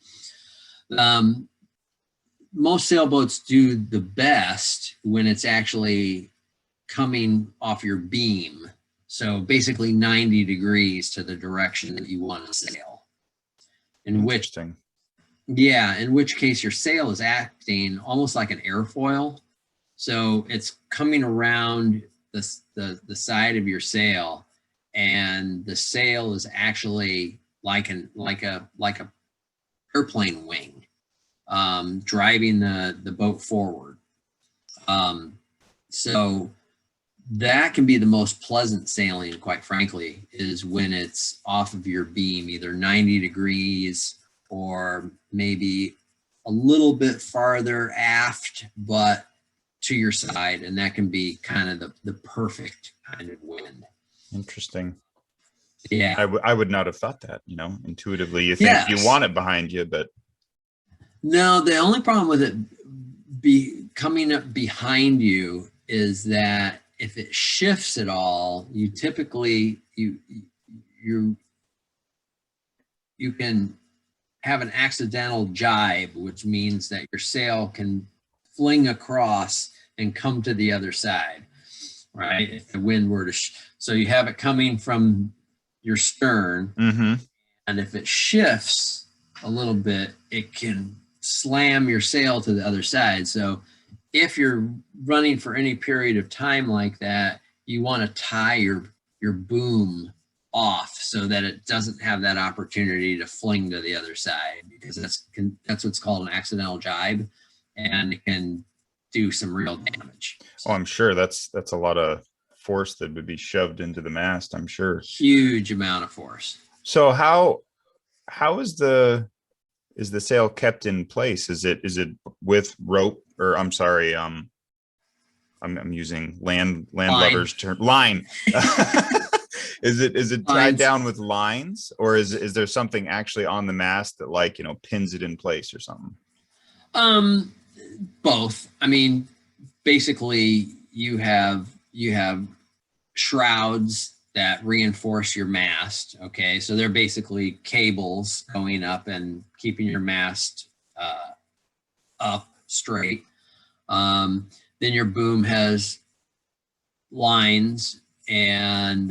Most sailboats do the best when it's actually coming off your beam. So basically 90 degrees to the direction that you want to sail. In which case your sail is acting almost like an airfoil. So it's coming around the side of your sail, and the sail is actually like a airplane wing, driving the boat forward. So that can be the most pleasant sailing, quite frankly, is when it's off of your beam, either 90 degrees or maybe a little bit farther aft, but to your side. And that can be kind of the perfect kind of wind. Interesting. Yeah. I would not have thought that, intuitively you think you want it behind you, but. No, the only problem with it coming up behind you is that if it shifts at all, you typically you can have an accidental jibe, which means that your sail can fling across and come to the other side, right? If the wind were to, so you have it coming from your stern, mm-hmm. and if it shifts a little bit, it can slam your sail to the other side. So if you're running for any period of time like that, you want to tie your boom off so that it doesn't have that opportunity to fling to the other side, because that's what's called an accidental jibe, and it can do some real damage. So, I'm sure that's a lot of force that would be shoved into the mast, I'm sure. Huge amount of force. So how is the sail kept in place? Is it with rope, or I'm sorry, I'm using land lovers term, line. Is it tied down with lines, or is there something actually on the mast that pins it in place or something? Both. I mean, basically you have shrouds that reinforce your mast. Okay, so they're basically cables going up and keeping your mast up straight. Then your boom has lines, and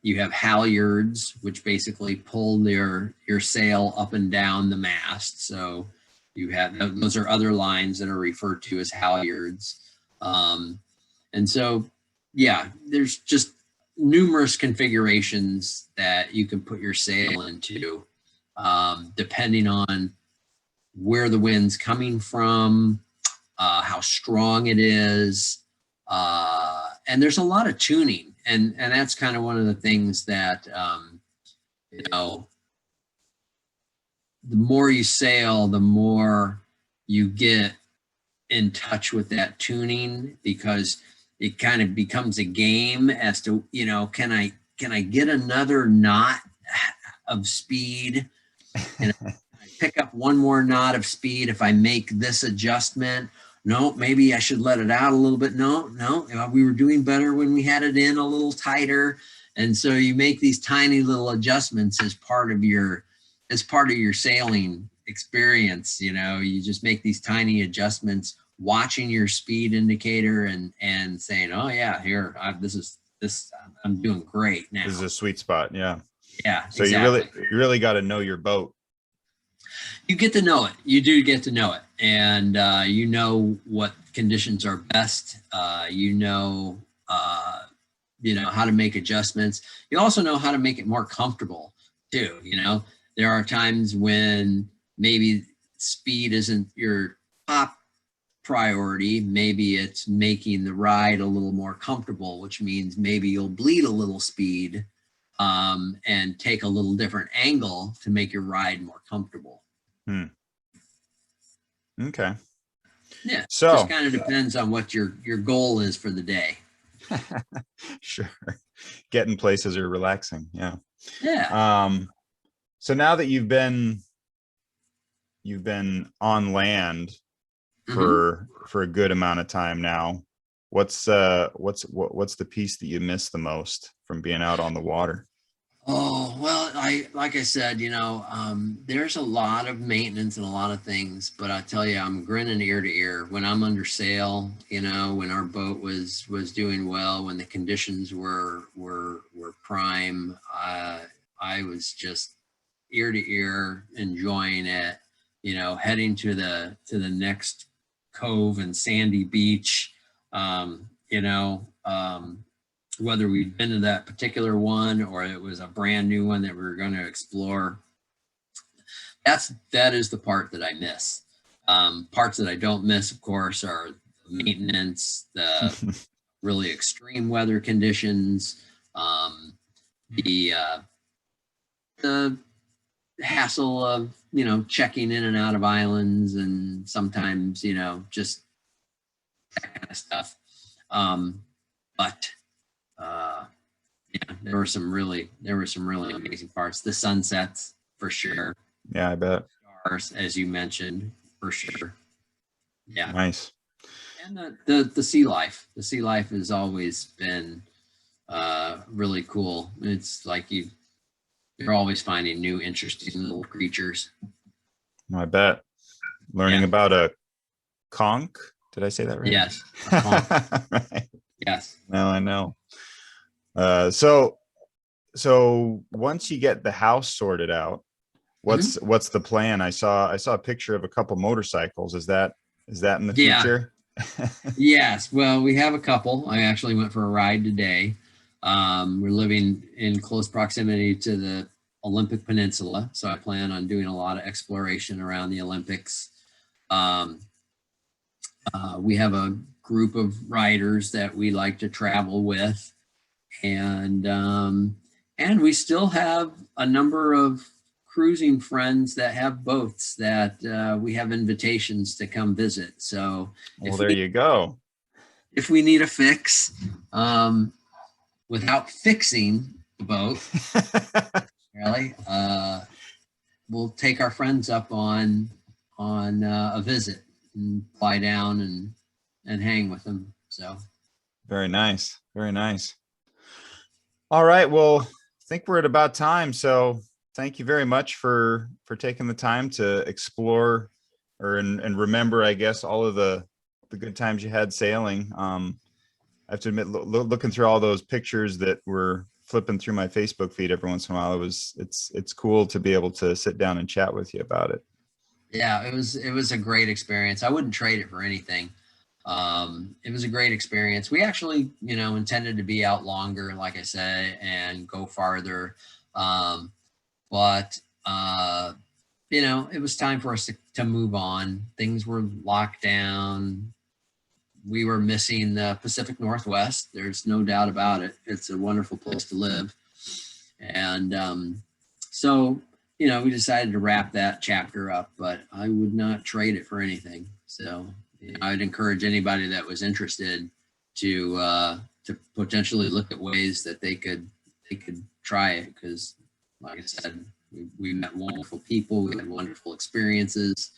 you have halyards, which basically pull your sail up and down the mast. So you have those are other lines that are referred to as halyards. And so, yeah, there's just numerous configurations that you can put your sail into, depending on where the wind's coming from, how strong it is, and there's a lot of tuning, and that's kind of one of the things that you know, the more you sail, the more you get in touch with that tuning, because it kind of becomes a game as to, you know, can I get another knot of speed? And I pick up one more knot of speed if I make this adjustment. No, maybe I should let it out a little bit. No, we were doing better when we had it in a little tighter. And so you make these tiny little adjustments as part of your sailing experience. You know, you just make these tiny adjustments, watching your speed indicator and saying, oh yeah, here, I'm doing great now. This is a sweet spot. Yeah. Yeah. So exactly. you really got to know your boat. You get to know it. You do get to know it. And you know what conditions are best. You know how to make adjustments. You also know how to make it more comfortable too. You know, there are times when maybe speed isn't your top priority. Maybe it's making the ride a little more comfortable, which means maybe you'll bleed a little speed and take a little different angle to make your ride more comfortable. Okay. Yeah. So just kind of depends on what your goal is for the day. Sure. Getting places are relaxing. Yeah. Yeah. So now that you've been on land for a good amount of time now, what's the piece that you miss the most from being out on the water? Oh, well, like I said, you know, there's a lot of maintenance and a lot of things, but I tell you, I'm grinning ear to ear when I'm under sail. You know, when our boat was doing well, when the conditions were prime, I was just ear to ear enjoying it. You know, heading to the next cove and sandy beach. You know. Whether we'd been to that particular one or it was a brand new one that we were going to explore. That is the part that I miss. Parts that I don't miss, of course, are the maintenance, the really extreme weather conditions, the hassle of, you know, checking in and out of islands, and sometimes, you know, just that kind of stuff. But yeah, there were some really amazing parts. The sunsets, for sure. Yeah, I bet. Stars, as you mentioned, for sure. Yeah. Nice. And the sea life. The sea life has always been really cool. It's like you're always finding new interesting little creatures. I bet. Learning about a conch. Did I say that right? Yes. Right. Yes. Now I know. So once you get the house sorted out, what's the plan? I saw a picture of a couple motorcycles. Is that in the future? Yes. Well, we have a couple. I actually went for a ride today. We're living in close proximity to the Olympic Peninsula, so I plan on doing a lot of exploration around the Olympics. We have a group of riders that we like to travel with. And we still have a number of cruising friends that have boats that we have invitations to come visit. So, well, there you go. If we need a fix, without fixing the boat, really, we'll take our friends up on a visit and fly down and hang with them. So, very nice, very nice. All right. Well, I think we're at about time. So thank you very much for taking the time to explore and remember, I guess, all of the the good times you had sailing. I have to admit, looking through all those pictures that were flipping through my Facebook feed every once in a while, it's cool to be able to sit down and chat with you about it. Yeah, it was a great experience. I wouldn't trade it for anything. It was a great experience. We actually, you know, intended to be out longer, like I said, and go farther. But you know, it was time for us to move on. Things were locked down. We were missing the Pacific Northwest. There's no doubt about it. It's a wonderful place to live. And so, you know, we decided to wrap that chapter up, but I would not trade it for anything. So, you know, I'd encourage anybody that was interested to potentially look at ways that they could try it, because, like I said, we met wonderful people, we had wonderful experiences,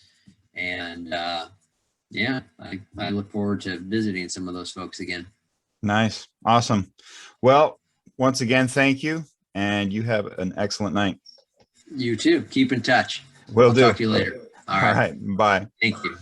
and yeah, I look forward to visiting some of those folks again. Nice. Awesome. Well, once again, thank you. And you have an excellent night. You too. Keep in touch. Will I'll do. talk to you later. All right. Bye. Thank you.